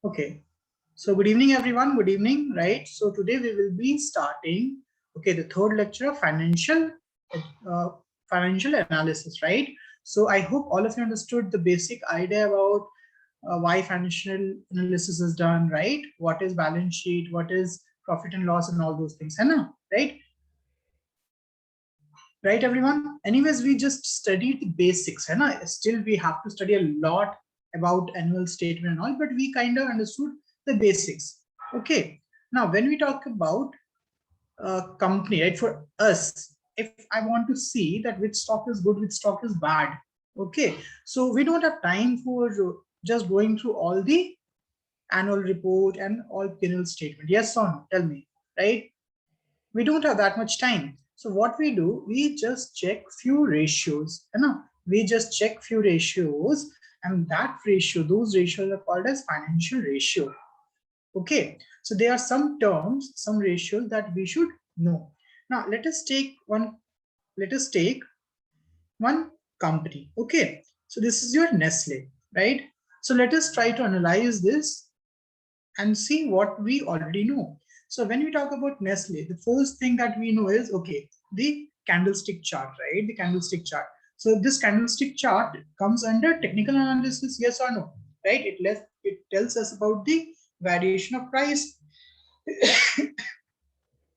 Okay. So good evening, everyone. Good evening, right? So today we will be starting, okay, the third lecture of uh, financial analysis, right? So I hope all of you understood the basic idea about why financial analysis is done, right? What is balance sheet? What is profit and loss, and all those things, है ना? Right? Right, everyone? Anyways, we just studied the basics, है ना? Still, we have to study a lot about annual statement and all, but we kind of understood the basics. Okay. Now, when we talk about company, right? For us, if I want to see that which stock is good, which stock is bad, okay. So we don't have time for just going through all the annual report and all P&L statement. Yes or no? Tell me, right? We don't have that much time. So what we do, we just check few ratios, you know, we just check few ratios, and that ratio, those ratios are called as financial ratio. Okay, so there are some terms, some ratios that we should know. Now let us take one company. Okay, so this is your Nestle, right? So let us try to analyze this and see what we already know. So when we talk about Nestle, the first thing that we know is, okay, the candlestick chart, right? The candlestick chart. So this candlestick chart comes under technical analysis, yes or no, right? It tells us about the variation of price.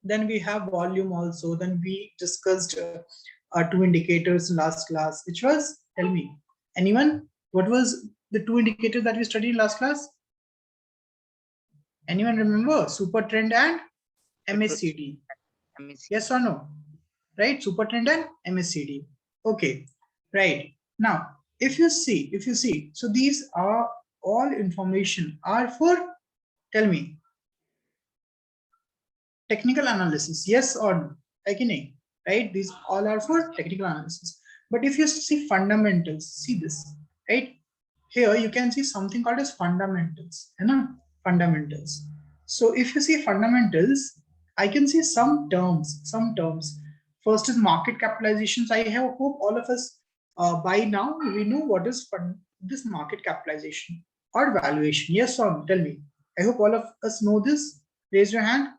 Then we have volume also. Then we discussed two indicators in last class, which was, tell me, anyone, what was the two indicators that we studied in last class? Anyone remember? Super trend and MACD. Yes or no? Right? Super trend and MACD. Okay. Right. Now, if you see, so these are all information are for, tell me, technical analysis. Yes or no? Right? These all are for technical analysis. But if you see fundamentals, see this, right? Here you can see something called as fundamentals. Fundamentals. So if you see fundamentals, I can see some terms. First is market capitalizations. I hope all of us by now we know what is this market capitalization or valuation. Yes or no? Tell me. I hope all of us know this. Raise your hand.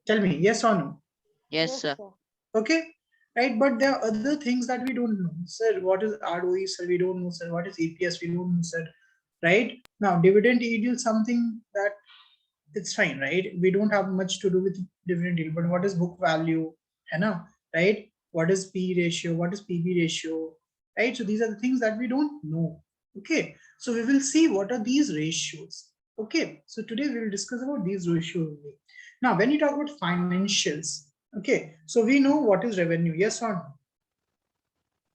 Tell me, yes or no? Yes, sir. Okay, right, but there are other things that we don't know. Sir, what is ROE? Sir, we don't know. Sir, what is EPS? We don't know, sir. Right? Now, dividend yield is something that it's fine, right? We don't have much to do with dividend yield, but what is book value? Right? What is P ratio? What is PB ratio? Right? So these are the things that we don't know. Okay, so we will see what are these ratios. Okay, so today we will discuss about these ratios only. Now, when you talk about financials, okay, so we know what is revenue, yes or no?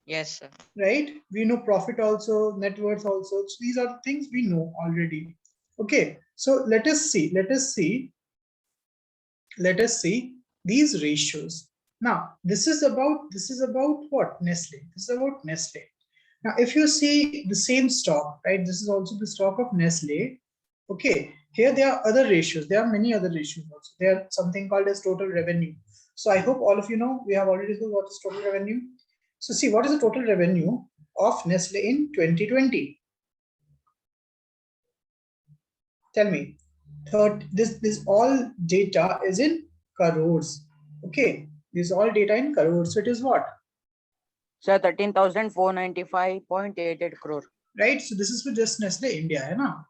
Yes, sir. Right? We know profit also, net worth also. So these are the things we know already. Okay, so let us see these ratios. Now, this is about what? Nestle. This is about Nestle. Now, if you see the same stock, right? This is also the stock of Nestle. Okay, here there are other ratios. There are many other ratios also. There are something called as total revenue. So I hope all of you know, we have already discussed what is total revenue. So see, what is the total revenue of Nestle in 2020? Tell me. This all data is in crores. Okay, this all data in crores. So it is what? Sir, 13,495.88 crore. Right. So this is for just Nestle India, है ना?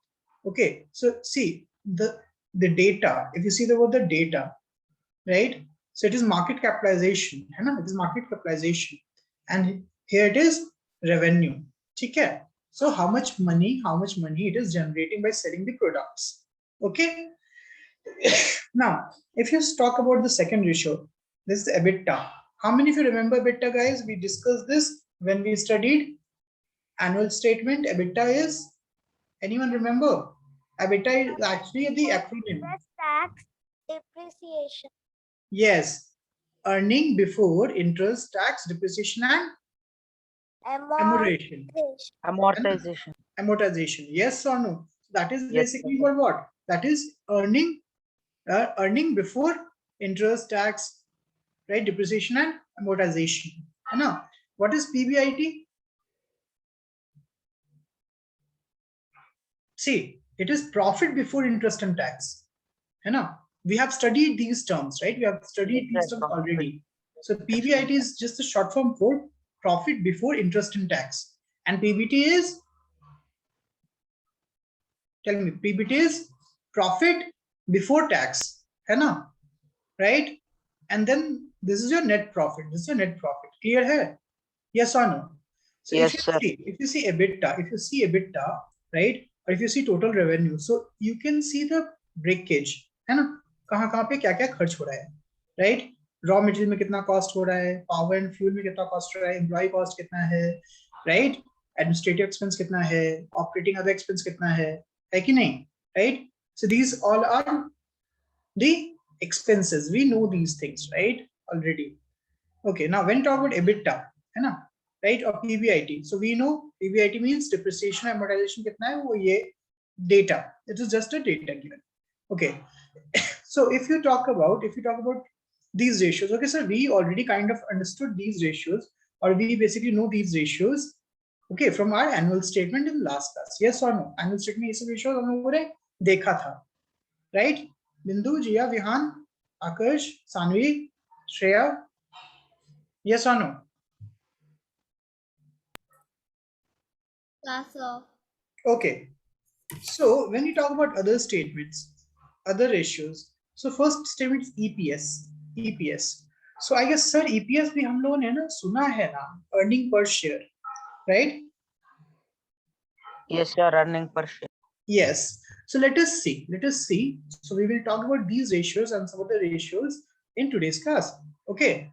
Okay. So see the data. If you see the word the data, right? So it is market capitalization, है ना? It is market capitalization, and here it is revenue. ठीक है? So how much money it is generating by selling the products. Okay. Now, if you talk about the second ratio, this is EBITDA. How many of you remember EBITDA, guys? We discussed this when we studied annual statement. EBITDA is, anyone remember? EBITDA is actually the acronym. Tax depreciation. Yes, earning before interest, tax, depreciation, and amortization. Amortization. Yes or no? That is basically for what? That is earning before interest, tax, right? Depreciation and amortization. Now, what is PBIT? See, It is profit before interest and tax. है ना? We have studied these terms, right? We have studied Yes, these sir, terms profit. already. So PBIT is just a short form for profit before interest and tax. And PBT is, tell me, PBT is profit before tax, है ना? Right? And then this is your net profit. This is your net profit. Clear here? Yes or no? So Yes, if sir. you see EBITDA, right? Or if you see total revenue, so you can see the breakage, है ना? कहाँ पे क्या खर्च हो रहा है, right? Raw material में कितना cost हो रहा है, power and fuel में कितना cost हो रहा है, employee cost कितना है, right? Administrative expense कितना है, operating other expense कितना है कि नहीं, right? So these all are the expenses. We know these things, right? Already. Okay, now when talk about EBITDA, है ना, right, or PBIT. So we know PBIT means depreciation and amortization कितना है, वो ये data. It is just a data given. Okay. So if you talk about these ratios, okay, sir, we already kind of understood these ratios, or we basically know these ratios, okay, from our annual statement in last class. Yes or no? Annual statement ये सब ratios हम लोगों ने देखा था, right? Bindu, Jia, Vihan, Akash, Sanvi, Shreya. Yes or no? Yes, sir. Okay. So when you talk about other statements, other ratios, so first statement is EPS. So I guess sir EPS भी हम लोगों ने ना सुना है ना, earning per share, right? Yes, sir, earning per share. Yes. So let us see. So we will talk about these ratios and some of the ratios in today's class. Okay.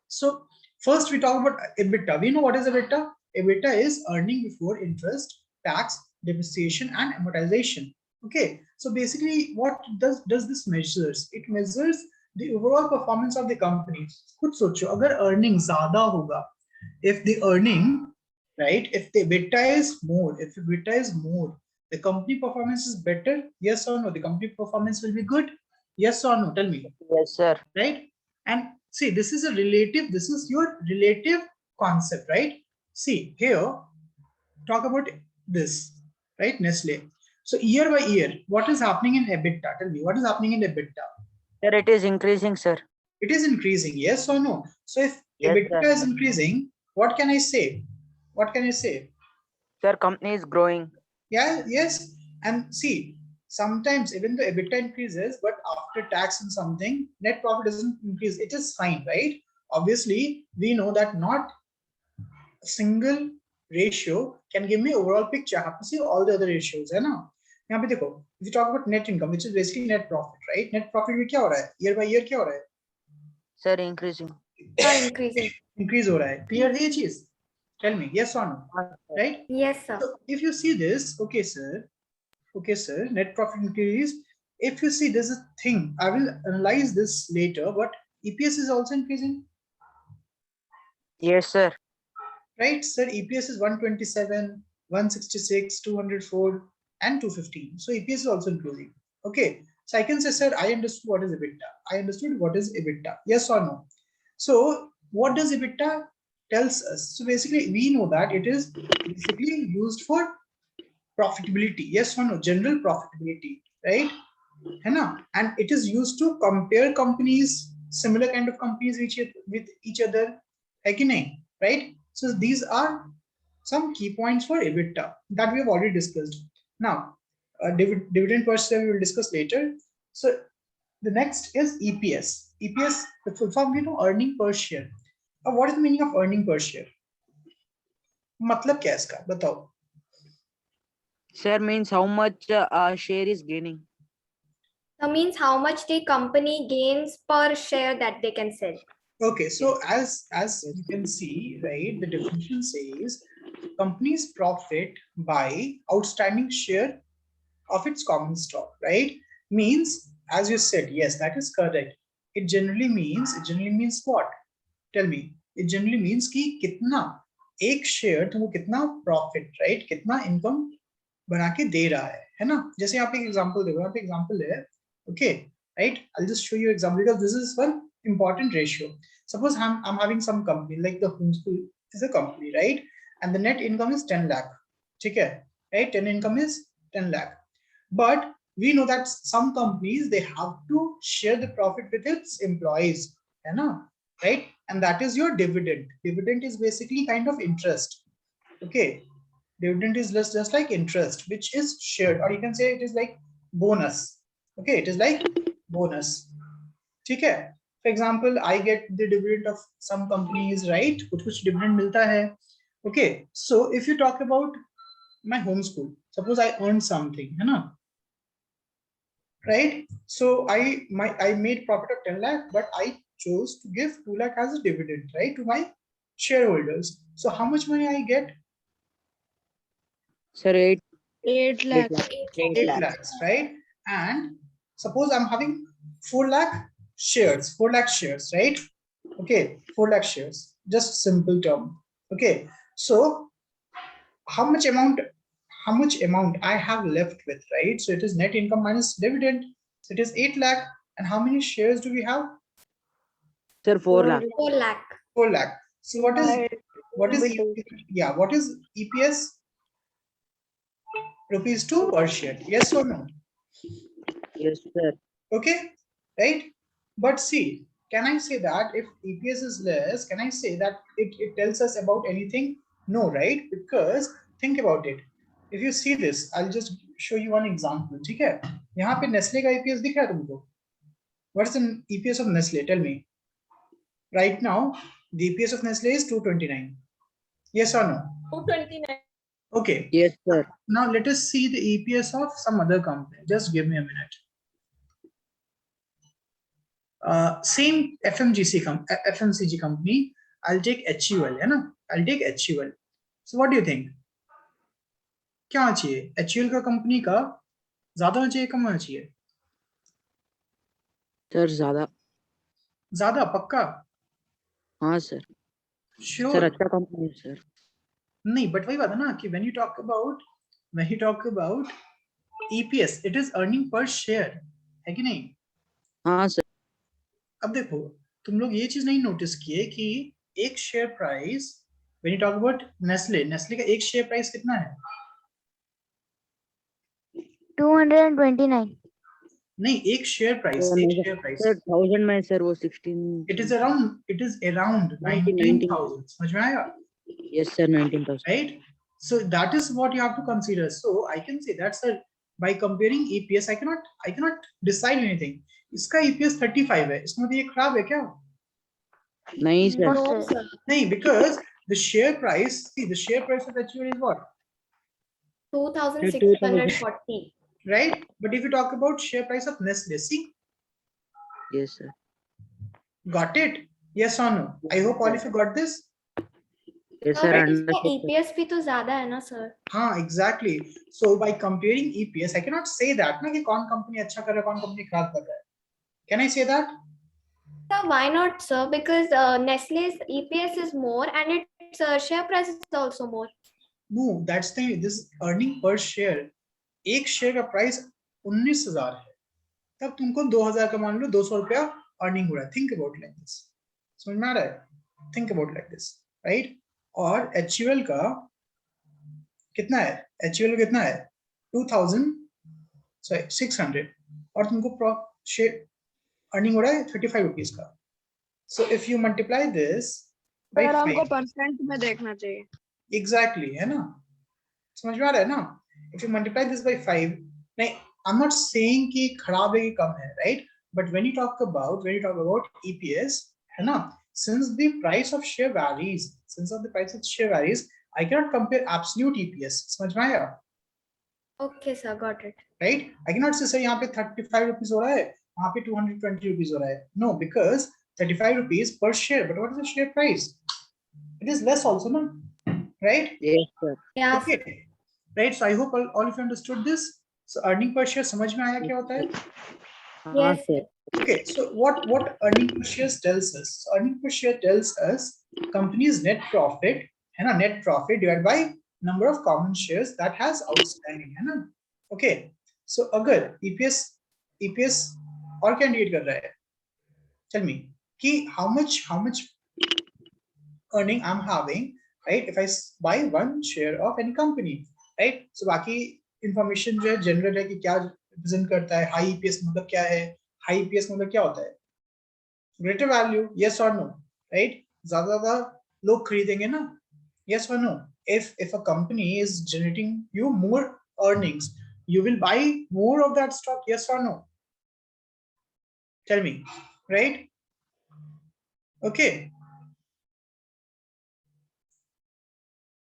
So first we talk about EBITDA. We know what is EBITDA. EBITDA is earning before interest, tax, depreciation, and amortization. Okay. So basically, what does this measures? It measures the overall performance of the company. खुद सोचो, अगर earning ज़्यादा होगा, if the earning, right, if the EBITDA is more, the company performance is better. Yes or no? The company performance will be good. Yes or no? Tell me. Yes, sir. Right? And see, this is your relative concept, right? See here, talk about this, right? Nestle. So year by year, what is happening in EBITDA? Tell me, what is happening in EBITDA? Sir, it is increasing, sir. It is increasing, yes or no? So if Yes, EBITDA sir. is increasing, what can I say? Sir, company is growing. Yeah, yes. And see, sometimes even the EBITDA increases, but after tax and something, net profit doesn't increase. It is fine, right? Obviously, we know that not a single ratio can give me overall picture. I have to see all the other ratios, है ना? यहाँ पे देखो, if you talk about net income, which is basically net profit, right? Net profit में क्या हो रहा है? Year by year क्या हो रहा है? Sir, increasing. Increasing. Increase हो रहा है. Clear है ये चीज? Tell me, yes or no? Right? Yes, sir. So if you see this, okay, sir, net profit increase. If you see this is a thing, I will analyze this later, but EPS is also increasing, Yes, sir. right, sir? EPS is 127, 166, 204, and 215. So EPS is also increasing. Okay, so I can say, sir, I understood what is EBITDA. Yes or no? So what does EBITDA tells us? So basically, we know that it is basically used for profitability. Yes or no? General profitability, right? है ना? And it is used to compare companies, similar kind of companies with each other, है कि नहीं? Right? So these are some key points for EBITDA that we have already discussed. Now, dividend per share we will discuss later. So the next is EPS. EPS, the full form, earning per share. What is the meaning of earning per share? मतलब क्या है इसका? बताओ. Sir, means how much share is gaining. That means how much the company gains per share that they can sell. Okay, so as you can see, right, the definition says company's profit by outstanding share of its common stock, right? Means, as you said, yes, that is correct. It generally means what? Tell me. It generally means कि कितना एक share तुमको कितना profit, right, कितना income बना के दे रहा है ना? जैसे यहाँ पे एक एग्जांपल देखो, यहाँ पे एग्जांपल है, okay, right? I'll just show you example because this is one important ratio. Suppose I'm having some company like the home school is a company, right? And the net income is 10 lakh. ठीक है, right? 10 income is 10 lakh. But we know that some companies, they have to share the profit with its employees, है ना? Right? And that is your dividend. Dividend is basically kind of interest. Okay. Dividend is just like interest, which is shared, or you can say it is like bonus. Okay, it is like bonus. Okay. For example, I get the dividend of some companies, right? कुछ dividend मिलता है. Okay. So if you talk about my home school, suppose I earned something, है ना? Right? So I made profit of 10 lakh, but I chose to give 2 lakh as a dividend, right, to my shareholders. So how much money I get? Sir, 8 8 lakh. lakhs. 8 lakhs, right? And suppose I'm having 4 lakh shares, 4 lakh shares, right? Okay, 4 lakh shares, just simple term. Okay, so how much amount I have left with, right? So it is net income minus dividend. So it is 8 lakh. And how many shares do we have? Sir, 4 lakh. 4 lakh. 4 lakh. So what is yeah, what is EPS? Rupees 2 per share. Yes or no? Yes, sir. Okay, right? But see, can I say that if EPS is less, can I say that it tells us about anything? No, right? Because think about it. If you see this, I'll just show you one example. ठीक है? यहाँ पे Nestle का EPS दिख रहा है तुमको? What is the EPS of Nestle? Tell me. Right now, the EPS of Nestle is 229. Yes or no? 229. Okay. Yes, sir. Now let us see the EPS of some other company. Just give me a minute. Same FMCG company. I'll take HUL, है ना? I'll take HUL. So what do you think? क्या होना चाहिए? HUL का company का ज्यादा होना चाहिए, कम होना चाहिए? Sir, ज़्यादा. ज्यादा पक्का? हाँ सर. Sure. सर अच्छा कंपनी है सर. नहीं, but वही बात है ना कि when you talk about EPS, it is earning per share, है कि नहीं? हाँ सर. अब देखो, तुम लोग ये चीज नहीं नोटिस किए कि एक share price, when you talk about Nestle का एक शेयर प्राइस कितना है? 229. नहीं, एक शेयर प्राइस. सर 1000 में सर वो 16. It is around 19,000. समझ में आया? Yes sir, 19,000. Right? So that is what you have to consider. So I can say that sir, by comparing EPS, I cannot decide anything. इसका EPS 35 है. इसमें तो ये खराब है क्या? नहीं सर. No, sir. नहीं, because the share price, see, the share price of HUL is what? 2,640. Right? But if you talk about share price of Nestle, see, Yes sir. got it? Yes or no? I hope all of you got this. Yes Sir, sir. इसका understood, sir. EPS भी तो ज्यादा है ना sir? हाँ, exactly. So by comparing EPS, I cannot say that ना कि कौन कंपनी अच्छा कर रहा है, कौन कंपनी खराब कर रहा है. Can I say that? Sir, why not, sir? Because Nestle's EPS is more and its share price is also more. No, that's this earning per share. एक शेयर का प्राइस 19,000 है, तब तुमको 2,000 का मान लो 200 रुपया अर्निंग हो रहा है. Think about like this. समझ में आ रहा है? Think about like this, right? और HUL का कितना है? HUL कितना है? 2,600 और तुमको शेयर अर्निंग हो रहा है 35 रुपीज का. So if you multiply this by 5, हमको परसेंट में देखना चाहिए. exactly, है ना? समझ में आ रहा है ना? If you multiply this by 5, नहीं, I'm not saying कि खराब है कि कम है, right? But when you talk about EPS, है ना? Since the price of share varies, I cannot compare absolute EPS. समझ में आया? Okay, sir, got it. Right? I cannot say यहाँ पे 35 rupees हो रहा है, वहाँ पे 220 rupees हो रहा है. No, because 35 rupees per share. But what is the share price? It is less also, no? Right? Yes sir. Yeah, sir. Okay. Right? So I hope all of you understood this. So earning per share समझ में आया क्या होता है? हाँ Yes. sir. Okay. So what earning per share tells us? So earning per share tells us company's net profit, है ना? Net profit divided by number of common shares that has outstanding, है ना? Okay. So अगर EPS और क्या indicate कर रहा है? Tell me कि how much earning I'm having, right? If I buy one share of any company, right? So बाकी इंफॉर्मेशन जो है जनरल है कि क्या रिप्रेजेंट करता है, हाई ईपीएस मतलब क्या है, हाई ईपीएस मतलब क्या होता है, ग्रेटर वैल्यू, यस और नो, राइट, ज्यादा लोग खरीदेंगे ना, yes or no, if a company is generating you more earnings, you will buy more of that stock, yes or no, tell me, right? Okay,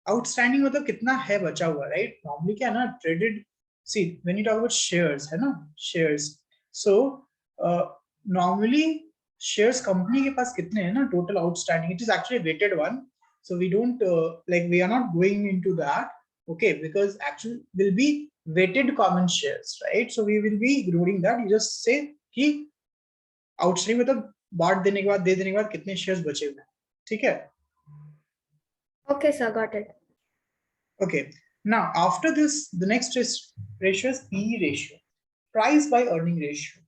outstanding मतलब कितना है बचा हुआ, right? Normally क्या है ना, traded, see when you talk about shares है ना, shares, so normally shares company के पास कितने हैं ना total outstanding, it is actually a weighted one, so we don't like we are not going into that, okay, because actually will be weighted common shares, right? So we will be ignoring that, you just say कि outstanding मतलब बांट देने के बाद, दे देने के बाद कितने shares बचे हुए हैं, ठीक है? Okay, sir, got it. Okay, now after this, the next ratio is PE ratio, price by earning ratio.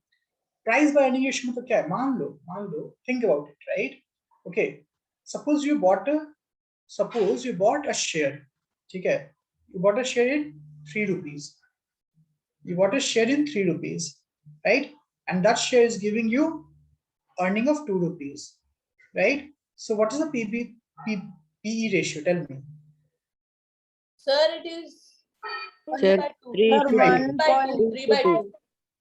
Price by earning ratio मतलब क्या है? मान लो, think about it, right? Okay, suppose you bought a share, ठीक है? You bought a share in 3 rupees. You bought a share in 3 rupees, right? And that share is giving you earning of 2 rupees, right? So what is the PE ratio? Tell me. Sir, it is Sir, 3/2. 3 Sir, to 3/2. 3/2.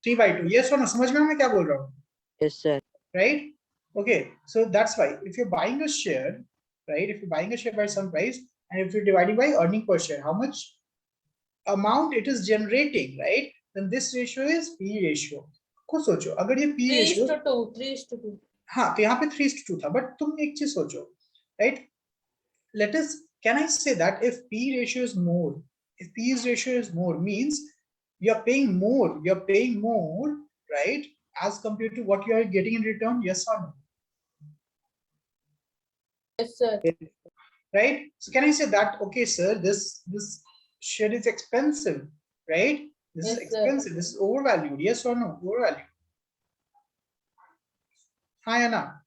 3/2. Yes or no? समझ में मैं क्या बोल रहा हूँ? Yes, sir. Right? Okay, so that's why if you're buying a share, right? If you're buying a share by some price, and if you're dividing by earning per share, how much amount it is generating, right? Then this ratio is PE ratio. खुद सोचो, अगर ये PE 3:2. ratio, 3:2. हाँ, तो यहाँ पे 3:2 था, but तुम एक चीज सोचो, right? Let us, can I say that if PE ratio is more, if PE ratio is more, means you're paying more, right? As compared to what you are getting in return, yes or no? Yes, sir. Right? So can I say that, okay, sir, this share is expensive, right? This is Yes, sir. expensive. This is overvalued. Yes or no? Overvalued. Hi, Anna.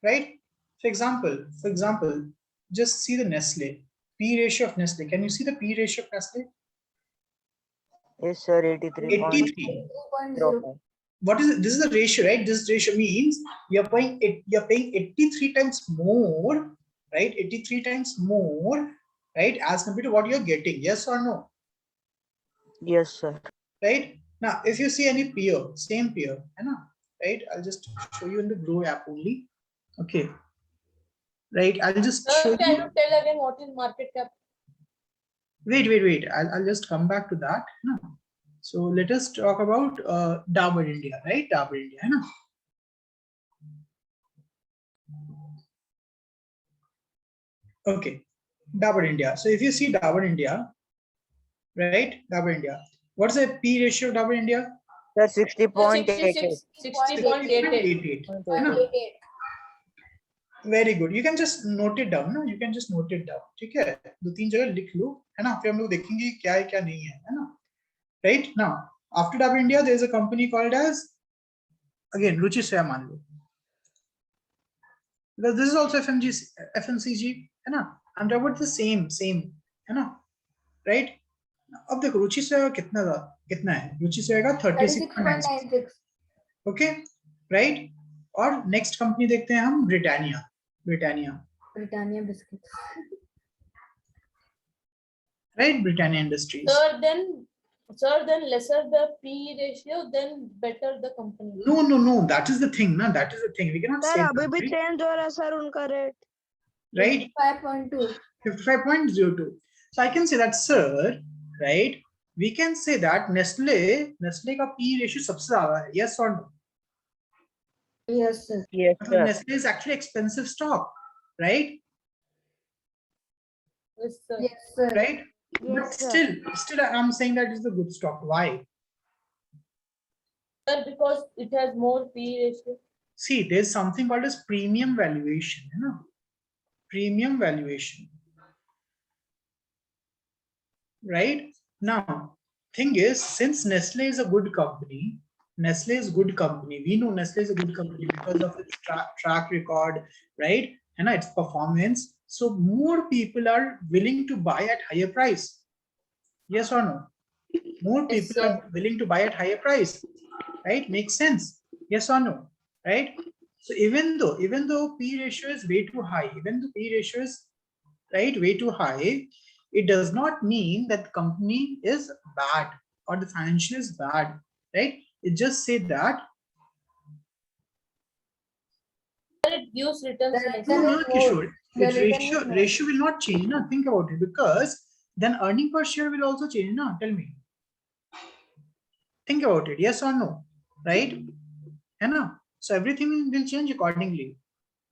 Right? For example, just see the Nestle P ratio of Nestle. Can you see the P ratio of Nestle? Yes, sir. 83. 83. 2.0. What is it? This is the ratio, right? This ratio means you're paying 83 times more, right? 83 times more, right? As compared to what you're getting. Yes or no? Yes, sir. Right? Now, if you see any peer, same peer, right? I'll just show you in the Grow app only. Okay. Right? I'll just show Sir, can you. you tell again what is market cap? Wait. I'll just come back to that. No. So let us talk about Dabur India, right? Dabur India, है ना? Okay, Dabur India. So if you see Dabur India, right? Dabur India. What's the P ratio of Dabur India? Sir, 60.88. 60.88. 60.88. है ना? Very good. You can just note it down. No? You can just note it down. ठीक है? 2-3 जगह लिख लो, है ना? फिर हम लोग देखेंगे क्या है क्या नहीं है ना? Right now, after Dabur India, there is a company called as, again, Ruchi Soya मान लो. Because this is also FMCG, है ना? I'm talking about the same, है ना? Right? अब देखो रुचि सोया कितना है? रुचि सोया का 36.96. Okay, right? और नेक्स्ट कंपनी देखते हैं हम, Britannia biscuit. Right? Britannia industries. Sir, then lesser the P ratio, then better the company. No, that is the thing, na, that is the thing, we cannot sir say अभी that, भी right? Change हो रहा है sir उनका rate. Right? 5.2. 55.02. So I can say that, sir, right? We can say that Nestle का P ratio सबसे ज्यादा है, yes or no? Yes, sir. Yes, Because sir. Nestle is actually expensive stock, right? Yes, sir. Yes, sir. Right? But Yes, sir. still I'm saying that is the good stock. Why? Sir, because it has more P ratio. See, there's something called as premium valuation, you know? Premium valuation. Right? Now, thing is, since Nestle is a good company, we know Nestle is a good company because of its track record, right? And its performance. So more people are willing to buy at higher price. Yes or no? More Yes, people sir. are willing to buy at higher price, right? Makes sense, yes or no, right? So even though P ratio is way too high, even though P ratio is right way too high, it does not mean that the company is bad or the financial is bad, right? It just said that It gives returns less. no, no, Kishore, The its return is more. ratio will not change. No, think about it, because then earning per share will also change. No, tell me. Think about it. Yes or no, right? And no, so everything will change accordingly.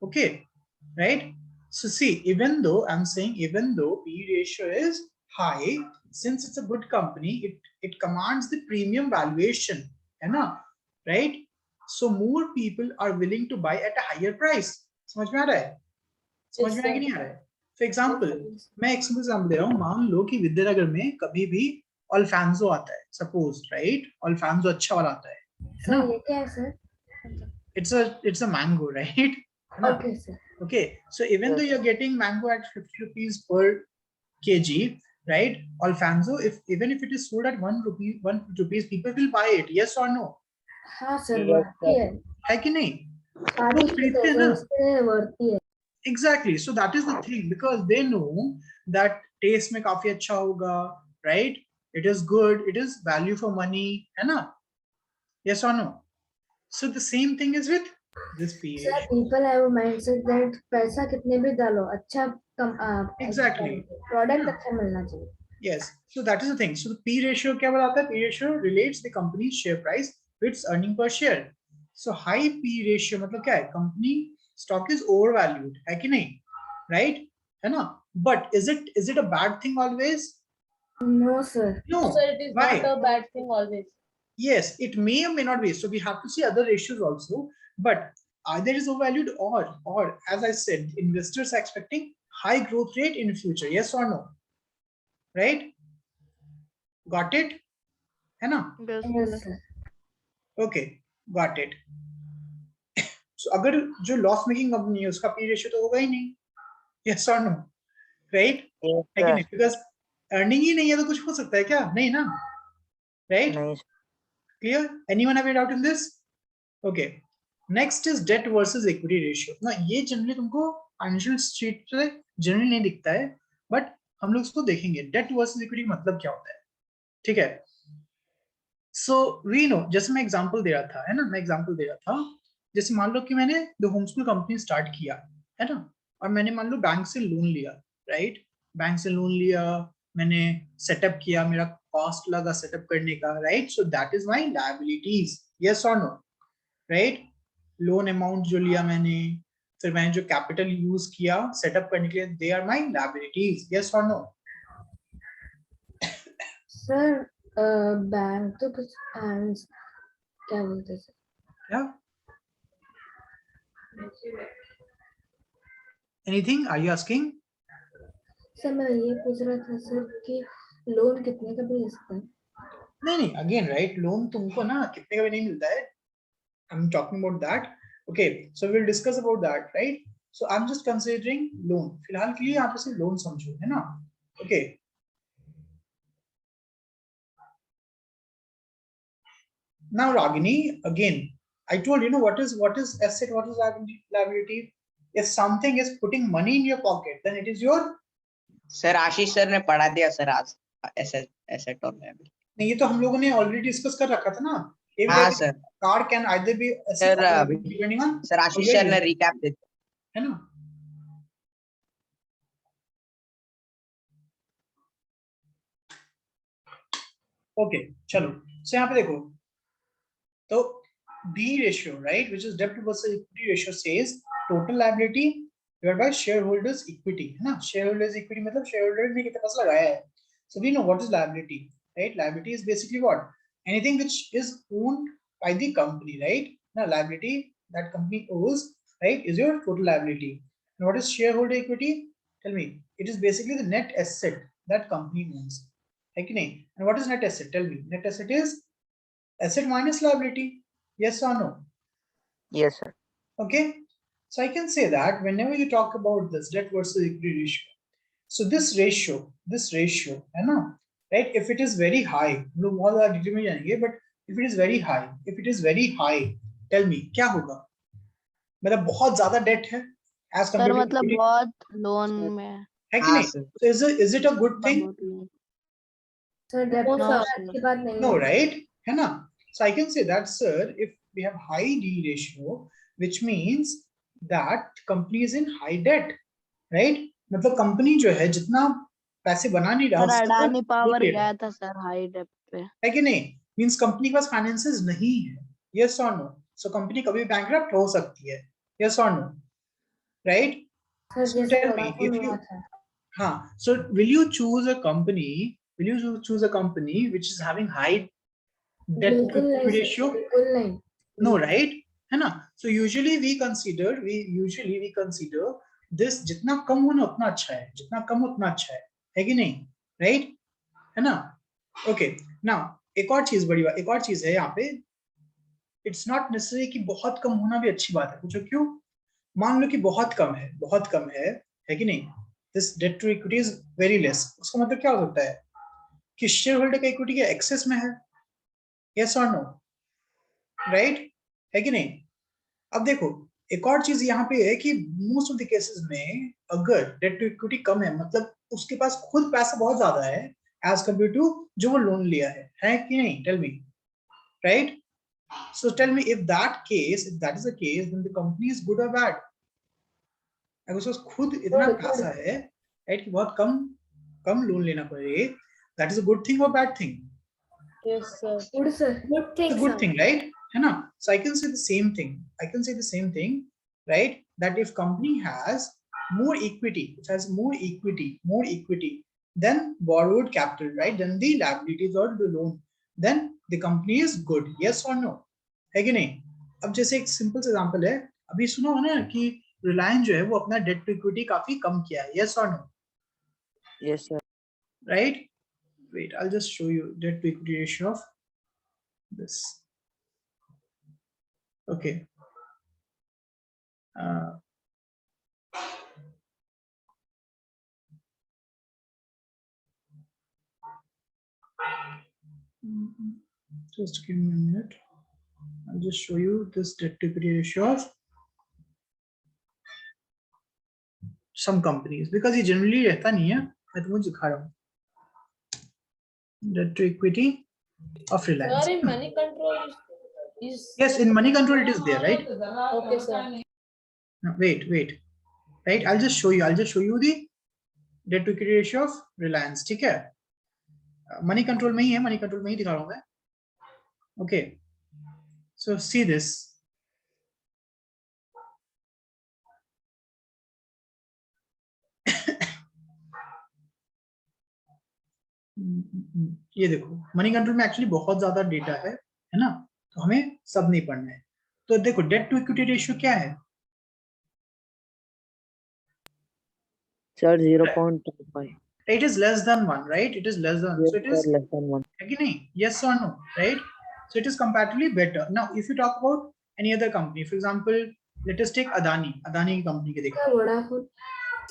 Okay, right? So see, even though I'm saying, even though P ratio is high, since it's a good company, it commands the premium valuation, right? So more people are willing to buy at a higher price. समझ में आ रहा है? समझ में आ रहा है कि नहीं आ रहा है? For example, मैं एक एग्जाम्पल दे रहा हूँ. मान लो कि विद्यानगर में कभी भी अल्फांसो आता है, सपोज, राइट? अल्फांसो अच्छा वाला आता है ना? ये क्या है sir? It's a mango, right? Okay, sir. Okay, so even though you're getting mango at 50 rupees per kg, right? Alfonso, even if it is sold at 1 rupees, people will buy it. Yes or no? हाँ sir, Yes, बढ़ती है. है कि नहीं? सारी लोग खरीदते हैं ना? चीजें बढ़ती है. Exactly. So that is the thing, because they know that taste में काफी अच्छा होगा, right? It is good. It is value for money, है ना? Yes or no? So the same thing is with this P Sir, ratio. people have a mindset that पैसा कितने भी डालो, अच्छा Exactly. प्रोडक्ट अच्छा मिलना चाहिए. Yes. So that is the thing. So the P ratio क्या बताता है? P ratio relates the company's share price with its earning per share. So high P ratio मतलब क्या है? Company stock is overvalued, है कि नहीं? Right? है ना? But is it a bad thing always? No, sir. No. So it is Why? not a bad thing always. Yes, it may or may not be. So we have to see other ratios also. But either is overvalued or as I said, investors are expecting high growth rate in the future. Yes or no? Right? Got it? है ना? Yes, sir. Okay, got it. So अगर जो loss making company है उसका P ratio तो होगा ही नहीं. Yes or no? Right? yes, है कि sir. नहीं? Because अर्निंग ही नहीं है तो कुछ हो सकता है क्या? नहीं ना? Right? नहीं, sir. Clear? Anyone have a doubt in this? Okay. Next is debt versus equity ratio. ना ये जनरली तुमको फाइनेंशियल स्टेट से जनरली नहीं दिखता है, बट हम लोग इसको देखेंगे. डेट वर्सेस इक्विटी मतलब क्या होता है? ठीक है. सो वी नो, जैसे मैं एग्जांपल दे रहा था, है ना, मैं एग्जांपल दे रहा था, जैसे मान लो कि मैंने the home school company start किया, है ना, और मैंने मान लो बैंक से लोन लिया, राइट? बैंक से लोन लिया, मैंने सेटअप किया, मेरा कॉस्ट लगा सेटअप करने का, right? So that is my liabilities. Yes और नो? राइट? लोन अमाउंट जो लिया मैंने, फिर मैंने जो कैपिटल यूज किया सेटअप करने के लिए, they are my liabilities. Yes और नो? सर बैंक तो कुछ क्या बोलते हैं sir? Yeah. Anything? Are you asking? Sir मैं ये पूछ रहा था सर कि लोन कितने का मिल सकता है? नहीं, अगेन राइट, लोन तुमको ना कितने का भी नहीं मिलता है. I'm talking about that. Okay, so we'll discuss about that, right? So I'm just considering loan. फिलहाल के लिए यहाँ पे सिर्फ लोन समझो, है ना? Okay. Now Ragini, again, I told you know what is asset, what is liability. If something is putting money in your pocket, then it is your. Sir Ashish sir ने पढ़ा दिया सर आज एसेट और liability. नहीं, ये तो हम लोगों ने ऑलरेडी डिस्कस कर रखा था ना. हाँ sir. Car can either be sir depending on. Sir Ashish sir ने रिकैप दे दिया, है ना? ओके, चलो. सो यहाँ पे देखो, तो B ratio, right, which is debt versus equity ratio, says total liability divided by shareholders equity, है ना? shareholders equity मतलब shareholders ने कितना पैसा लगाया है. So we know what is liability, right? Liability is basically what? Anything which is owned by the company, right? Now liability that company owes, right, is your total liability. And what is shareholder equity? Tell me. It is basically the net asset that company owns. है कि नहीं? And what is net asset? Tell me. Net asset is asset minus liability. Yes or no? Yes, sir. Okay. So I can say that whenever you talk about this debt versus equity ratio, so this ratio, है ना, right? If it is very high, हम लोग बहुत ज़्यादा detail में जाएंगे, but if it is very high, tell me क्या होगा? मतलब बहुत ज़्यादा डेट है as सर compared to मतलब equity, बहुत लोन में है कि हाँ नहीं? Sir. So is it a good thing? बहुत लोन सर डेप्थ No, का sir. अच्छी बात नहीं No, है। right? है ना? So I can say that, sir, if we have high D ratio, which means that company is in high debt, right? मतलब company जो है जितना पैसे बना नहीं रहा सर उससे अडानी ज्यादा पावर ले रहा गया था सर हाई डेप्थ पे। है कि नहीं? मींस कंपनी के पास फाइनेंसेस नहीं है, यस और नो? सो कंपनी कभी बैंकरप्ट हो सकती है, यस और नो? राइट? सर So जैसे tell me, Vodafone if you, हुआ था। हाँ, so will you choose a company? Will you choose a company which is having high debt to बिल्कुल नहीं equity सर, ratio? बिल्कुल नहीं। No, right? है ना? So usually we consider this जितना कम होना उतना अच्छा है, जितना कम उतना अच्छा है कि नहीं? Right? है ना? Okay. Now एक और चीज है यहाँ पे, इट्स नॉट नेसेसरी कि बहुत कम होना भी अच्छी बात है। पूछो क्यों? मान लो कि बहुत कम है कि नहीं? This debt to equity is very less, उसका मतलब क्या हो सकता है कि शेयर होल्डर का इक्विटी के एक्सेस में है, यस और नो? राइट, है कि नहीं? अब देखो एक और चीज यहाँ पे है कि मोस्ट ऑफ द केसेस में अगर डेट टू इक्विटी कम है, मतलब उसके पास खुद पैसा बहुत ज्यादा है एज कम्पेयर टू जो वो लोन लिया है कि नहीं? Tell me, right? So tell me, if that is the case, then the company is good or bad? अगर उसको खुद इतना पैसा है, राइट, कि बहुत कम लोन लेना पड़े, that is a good thing or bad thing? yes, sir. Good sir, good It's thing a good sir. thing, right? है ना? So I can say the same thing, right? That if company has more equity, than borrowed capital, right? Then the liabilities or the loan, then the company is good, yes or no? है कि नहीं? अब जैसे एक simple सा example है, अभी सुनो है ना कि रिलायंस जो है वो अपना डेट टू इक्विटी काफी कम किया है, yes or no? Yes, sir. Right? Wait, I'll just show you debt to equity ratio of this. Okay. Just give me a minute. I'll just show you this debt to equity ratio of some companies, because ये generally रहता नहीं है, मैं तुमको दिखा रहा हूँ। Debt to equity of Reliance. Sir, in money control is Yes, in money control it is there, right? okay, sir. No, wait. Right, I'll just show you the debt to equity ratio of Reliance, ठीक है? Money control में ही दिखा रहा हूँ मैं. Okay, so see this. ये देखो, money control में एक्चुअली बहुत ज्यादा डेटा है ना? तो हमें सब नहीं पढ़ना है। तो देखो डेट टू इक्विटी रेशियो क्या है? Sir, 0.25. It is less than 1, right? It is less than 1. Yes, So it sir, is, less than 1. है कि नहीं? Yes or no, right? So it is comparatively better. Now, if you talk about any other company, for example, let us take Adani की company के देखो. Vodafone.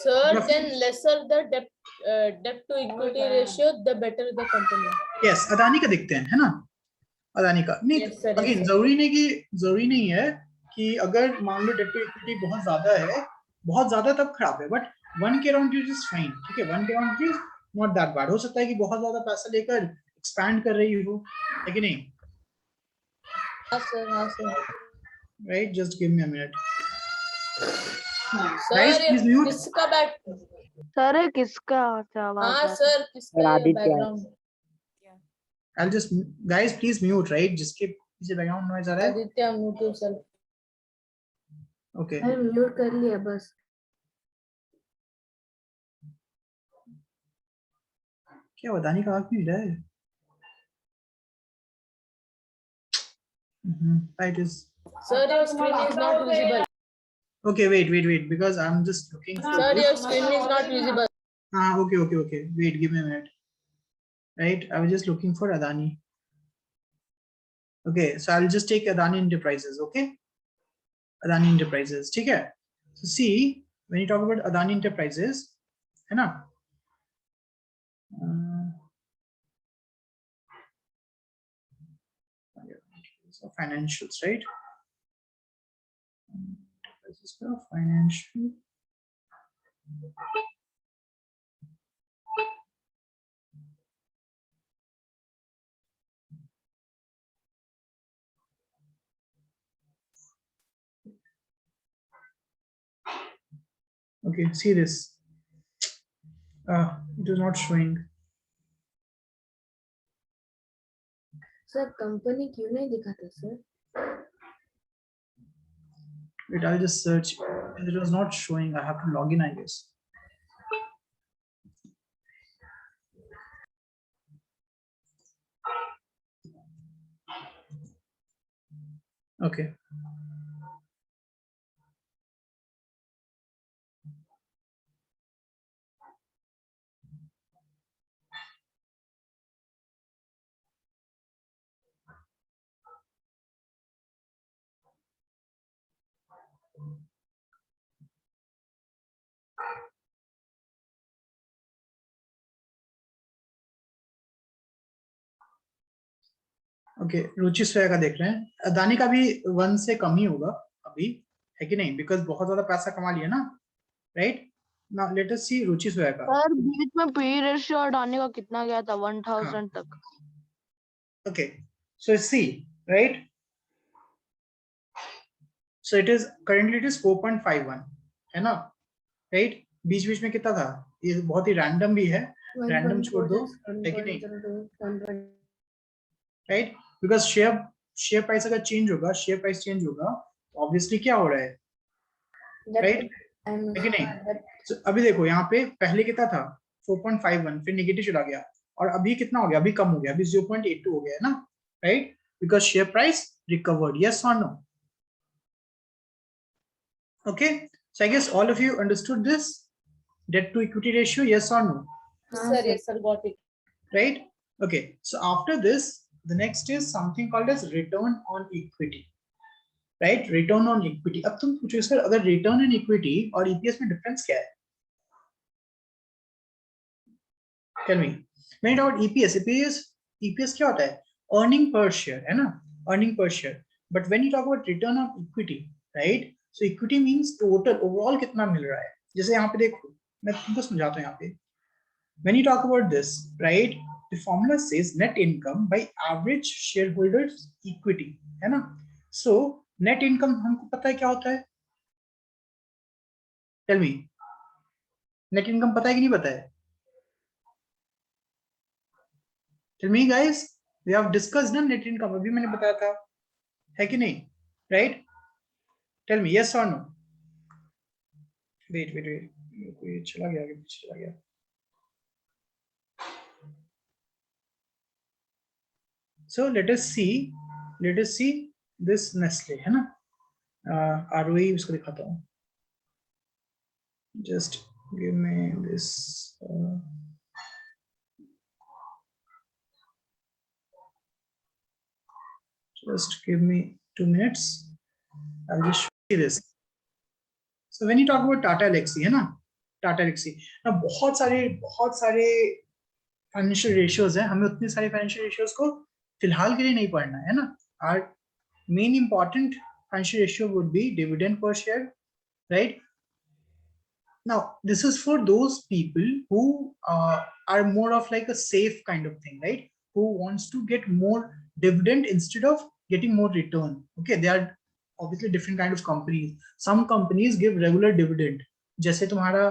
Sir, Roughly- then lesser the debt to equity ratio, the better the company. Yes, Adani का देखते हैं, है ना? अदानी का नहीं, Yes, sir, yes, again sir. जरूरी नहीं है कि अगर मान लो डेट टू इक्विटी बहुत ज्यादा तब खराब है, बट 1 के अराउंड इट इज फाइन, ठीक है? 1 के around is not that bad. हो सकता है कि बहुत ज्यादा पैसा लेकर एक्सपैंड कर रही हो, है कि नहीं? हाँ sir. Right, just give me a minute. Sir, Guys, please mute. किसका बैक? सर ये किसका आवाज हाँ आ रहा है? sir, किसका Aditya. Background? I'll just, guys please mute, right? जिसके पीछे बैकग्राउंड नॉइज आ रहा है, आदित्य mute yourself. ओके। मैंने म्यूट कर लिया बस। क्या अदानी का आग नहीं रहा है? It is. Sir, your screen is not visible. Okay, wait, because I'm just looking for Sir, this. your screen is not visible. Okay. Wait, give me a minute. Right, I was just looking for Adani. Okay, so I'll just take Adani Enterprises. Okay, Adani Enterprises, ठीक है? So see, when you talk about Adani Enterprises, है ना? So financials, right? This is the financial. Okay, see this. It is not showing. Sir company क्यों नहीं दिखाता sir? Wait, I'll just search. It was not showing. I have to log in, I guess. Okay. Okay, Ruchi स्वया का देख रहे हैं. अदानी का भी 1 से कम ही होगा अभी, है कि नहीं? बिकॉज बहुत ज्यादा पैसा कमा लिया ना, राइट? नाउ लेट अस सी रुचि स्वया का. सर बीच में पी रेशियो हटाने का कितना गया था? 1000 तक. Okay, so see, right? So it is currently it is 4.51, है ना? Right? बीच बीच में कितना था? ये बहुत ही रैंडम भी है. रैंडम छोड़ दो, है कि नहीं? राइट? बिकॉज शेयर प्राइस अगर चेंज होगा, शेयर प्राइस चेंज होगा, ऑब्वियसली क्या हो रहा है, राइट? है कि नहीं? So, अभी देखो यहाँ पे पहले कितना था? 4.51, फिर नेगेटिव चला गया, और अभी कितना हो गया? अभी कम हो गया, अभी 0.82 हो गया है ना, right? Because share price recovered. Yes और no? Okay, so I guess all of you understood this debt to equity ratio, yes or no? Yes sir, got it. Right? Okay, so after this, the next is something called as return on equity, right? Return on equity. अब तुम पूछो sir, अगर return on equity और EPS में difference क्या है? Tell me. When you talk about EPS क्या होता है? Earning per share, है ना? Earning per share. But when you talk about return on equity, right? So equity means total, overall कितना मिल रहा है? जैसे यहाँ पे देखो, मैं तुमको समझाता हूँ यहाँ पे. When you talk about this, right? The formula says net income by average shareholders equity, है ना? So net income हमको पता है क्या होता है? Tell me. Net income पता है कि नहीं पता है? Tell me guys. We have discussed ना net income, अभी मैंने बताया था, है कि नहीं? Right? Tell me yes or no? Wait. कोई चला गया, पीछे चला गया. So let us see this Nestle, है ना? ROE इसको दिखाता हूँ. Just give me this. Just give me 2 minutes. I'll just show you this. So when you talk about Tata Elxsi, है ना? Tata Elxsi. ना बहुत सारे फाइनेंशियल रेशियोज हैं. हमें उतने सारे फाइनेंशियल रेशियोज को फिलहाल के लिए नहीं पढ़ना है ना? Our main important financial ratio would be dividend per share, right? Now this is for those people who are more of like a safe kind of thing, right? Who wants to get more dividend instead of getting more return. Okay, they are obviously different kind of companies. Some companies give regular dividend, जैसे तुम्हारा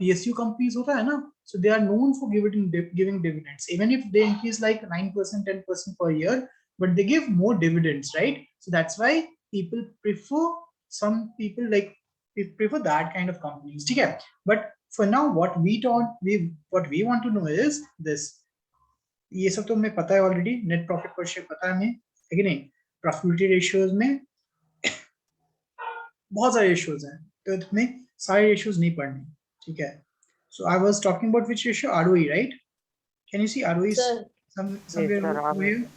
PSU companies होता है ना, so they are known for giving dividends, even if they increase like 9%, 10% per year, but they give more dividends, right? So that's why people prefer, some people like prefer that kind of companies. Okay, but for now what we want to know is this. ये सब तो हमें पता है already. Net profit per share पता है हमें, है कि नहीं? Profitability ratios में बहुत सारे ratios हैं, तो तुम्हें सारे ratios नहीं पढ़ने, ठीक है? So I was talking about which ratio? ROE, right? Can you see ROE? Sir. Somewhere sir, over here.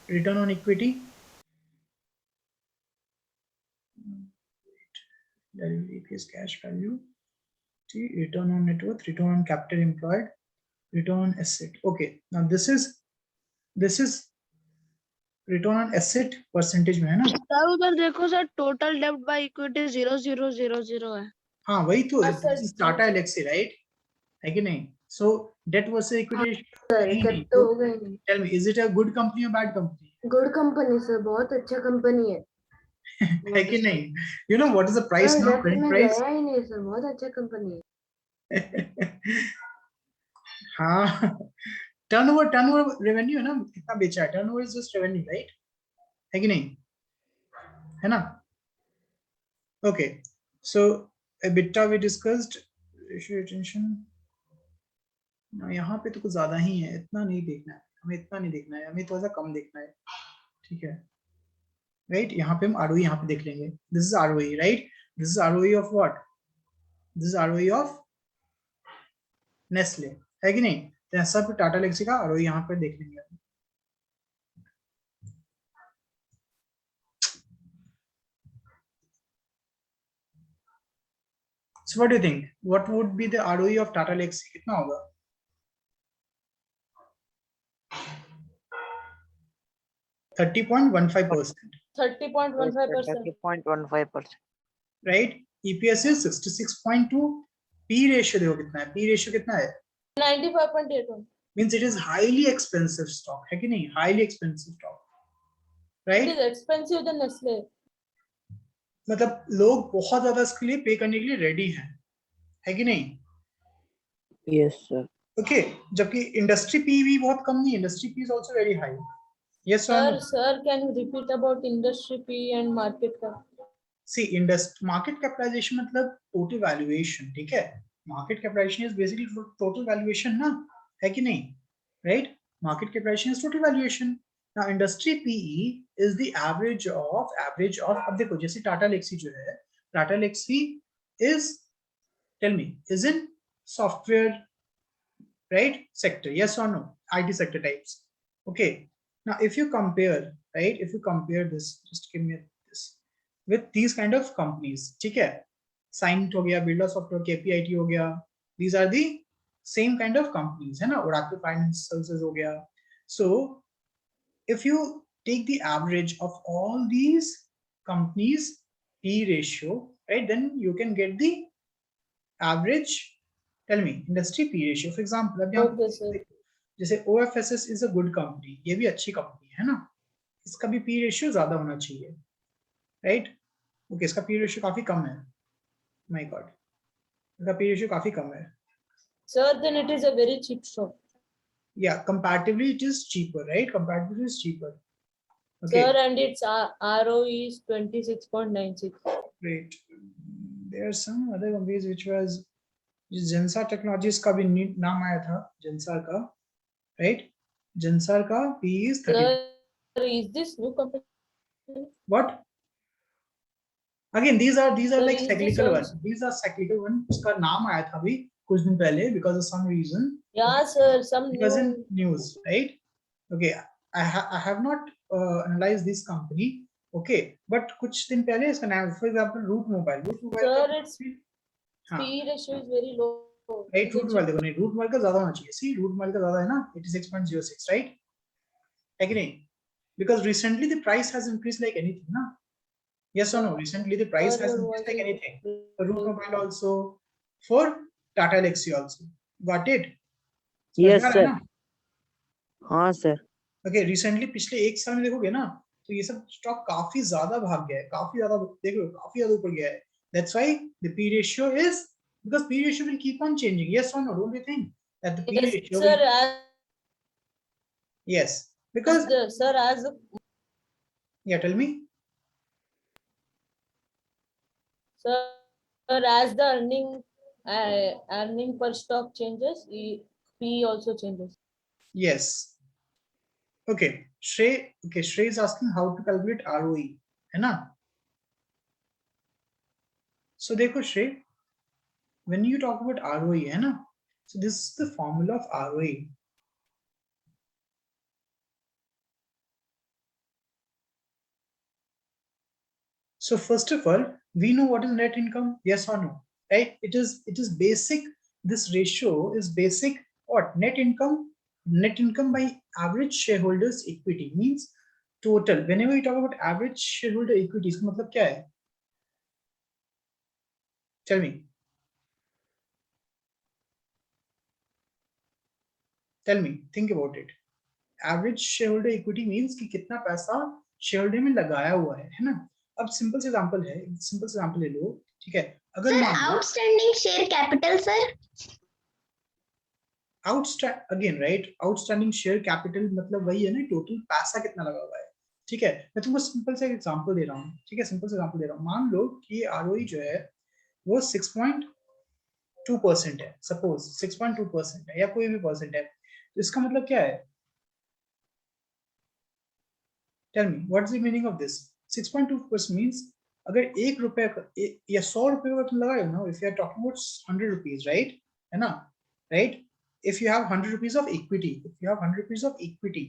Return on equity. EPS cash value. Return on net worth, return on capital employed, return on asset. Okay, now this is return on asset percentage में है ना। Sir उधर देखो sir, total डेब्ट by equity 0,000 है। हाँ वही तो, हाँ, sir. टाटा एलेक्सी राइट, है कि नहीं? So debt versus equity sir नहीं, जब तो हो गए नहीं। Tell me is it a good company और bad company? Good company sir, बहुत अच्छा कंपनी है। है कि नहीं? You know what is the price sir now, depth current में प्राइस? गया ही नहीं सर, बहुत अच्छा कंपनी है। हाँ, टर्नओवर रेवेन्यू है ना, कितना बेचा है, turnover is just revenue right, है कि नहीं? है ना? Okay, so EBITDA we discussed, ratio retention यहाँ पे तो कुछ ज्यादा ही है, इतना नहीं देखना है हमें, इतना नहीं देखना है हमें, थोड़ा सा कम देखना है, ठीक है राइट? यहाँ पे हम ROE यहाँ पे देख लेंगे, this is ROE right, this is ROE of what, this is ROE of Nestle, है कि नहीं? तो ऐसा फिर टाटा एलेक्सी का ROE यहाँ पे देख लेंगे। So what do you think? What would be the ROE of Tata Elxsi? कितना होगा? 30.15%, 30.15%. 30.15%. right? EPS is 66.2. P ratio देखो कितना है? P ratio कितना है? 95.81. Means it is highly expensive stock, है कि नहीं? Highly expensive stock, It right? is expensive than Nestle. मतलब लोग बहुत ज्यादा इसके लिए पे करने के लिए रेडी हैं, है कि नहीं? Yes, sir. Okay, जबकि इंडस्ट्री पी भी बहुत कम नहीं, industry P is also very high. Yes or no? Sir, can you repeat about industry P and market cap? See, market capitalization मतलब total valuation, ठीक है? Market capitalization is basically total valuation ना, है कि नहीं? Right? Market capitalization is total valuation. Now industry PE is the average of अब देखो जैसे टाटा एलेक्सी जो है, Tata Elxsi is, tell me, is in software right sector, yes or no? IT sector types. Okay, now if you compare, right, if you compare this, just give me this with these kind of companies, ठीक है? Cyient हो गया, Birla Software, KPIT हो गया, these are the same kind of companies, है ना? Oracle Finance Services हो गया. So if you take the average of all these companies P ratio, right, then you can get the average, tell me, industry P ratio. For example, अब यहाँ Okay, sir. जैसे OFSS is a good company, ये भी अच्छी company है ना, इसका भी P ratio ज्यादा होना चाहिए, राइट? ओके, इसका P ratio काफी कम है, माय गॉड, इसका P ratio काफी कम है। Sir, then it is a very cheap stock. Yeah, comparatively it is cheaper, right? Comparatively it is cheaper. Okay, Sir, and its ROE is 26.96. great. There are some other companies which was, Jensar Technologies का भी नाम आया था, Jensar का, right? Jensar का P is 30. Sir, is this new company? What? Again, these are Sir, like is this cyclical one. also- These are cyclical one. उसका नाम आया था अभी कुछ दिन पहले because of some reason. Yeah, sir, some Because in new. news, right? Okay, I have not analyzed this company. Okay, but कुछ दिन पहले इसका नाम, for example, Root Mobile. Root Mobile Sir, का its हाँ, P ratio is very low. right? It's a Root Mobile cheap- देखो नहीं, Root Mobile का ज्यादा होना चाहिए. See, Root Mobile का ज्यादा है ना, 86.06, right? है कि नहीं? Because recently the price has increased like anything, ना? Yes or no? Recently the price Sir, has your increased voice like is anything. For very Root low. Mobile also, for Tata Elxsi also. Got it? Yes, समझ में आ रहा है sir. ना? हाँ sir. Okay, recently पिछले एक साल में देखोगे ना, तो ये सब स्टॉक काफी ज्यादा भाग गया है, काफी ज्यादा, देखो काफी ज्यादा ऊपर गया है. That's why the P ratio is, because P ratio will keep on changing. Yes or no? Don't you think that the P Yes, ratio sir, will, yes, because as yeah, tell me. sir, as the earning per stock changes, P also changes. Yes. Okay, Shrey. Okay, Shrey is asking how to calculate ROE, है ना? So देखो Shrey, when you talk about ROE, है ना? So this is the formula of ROE. So first of all, we know what is net income, yes or no, right? It is basic. This ratio is basic. What? Net income by average shareholders equity, means total, whenever we talk about average shareholder equity, इसका मतलब क्या है? Tell me. Tell me, think about it. Average shareholder equity means कि कितना पैसा shareholder में लगाया हुआ है ना? अब सिंपल से एग्जांपल है, सिंपल से एग्जांपल ले लो, ठीक है? अगर मान लो outstanding share capital sir, again right, outstanding share capital मतलब वही है ना, टोटल पैसा कितना लगा हुआ है, ठीक है? मैं तुमको सिंपल से एग्जांपल दे रहा हूँ, ठीक है? सिंपल से एग्जांपल दे रहा हूँ। मान लो कि आरओई जो है वो 6.2% है, सपोज 6.2% है या कोई भी परसेंट है, तो इसका मतलब क्या है? Tell me what is the meaning of this? 6.2% means अगर 1 रुपए या 100 रुपए का तुम लगाए हो ना, if you are talking about 100 rupees, right, है ना, right? If you have 100 rupees of equity, if you have 100 rupees of equity,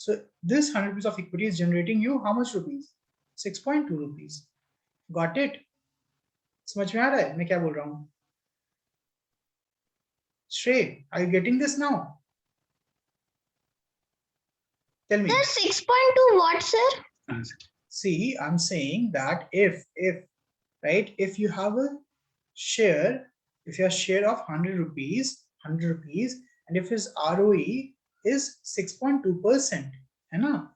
so this 100 rupees of equity is generating you how much rupees? 6.2 rupees. Got it? समझ में आ रहा है मैं क्या बोल रहा हूँ? Shrey, are you getting this now? Tell me. 6.2 what sir? See, I'm saying that if right, if you have a share, if your share of 100 rupees, and if his ROE is 6.2%, है ना?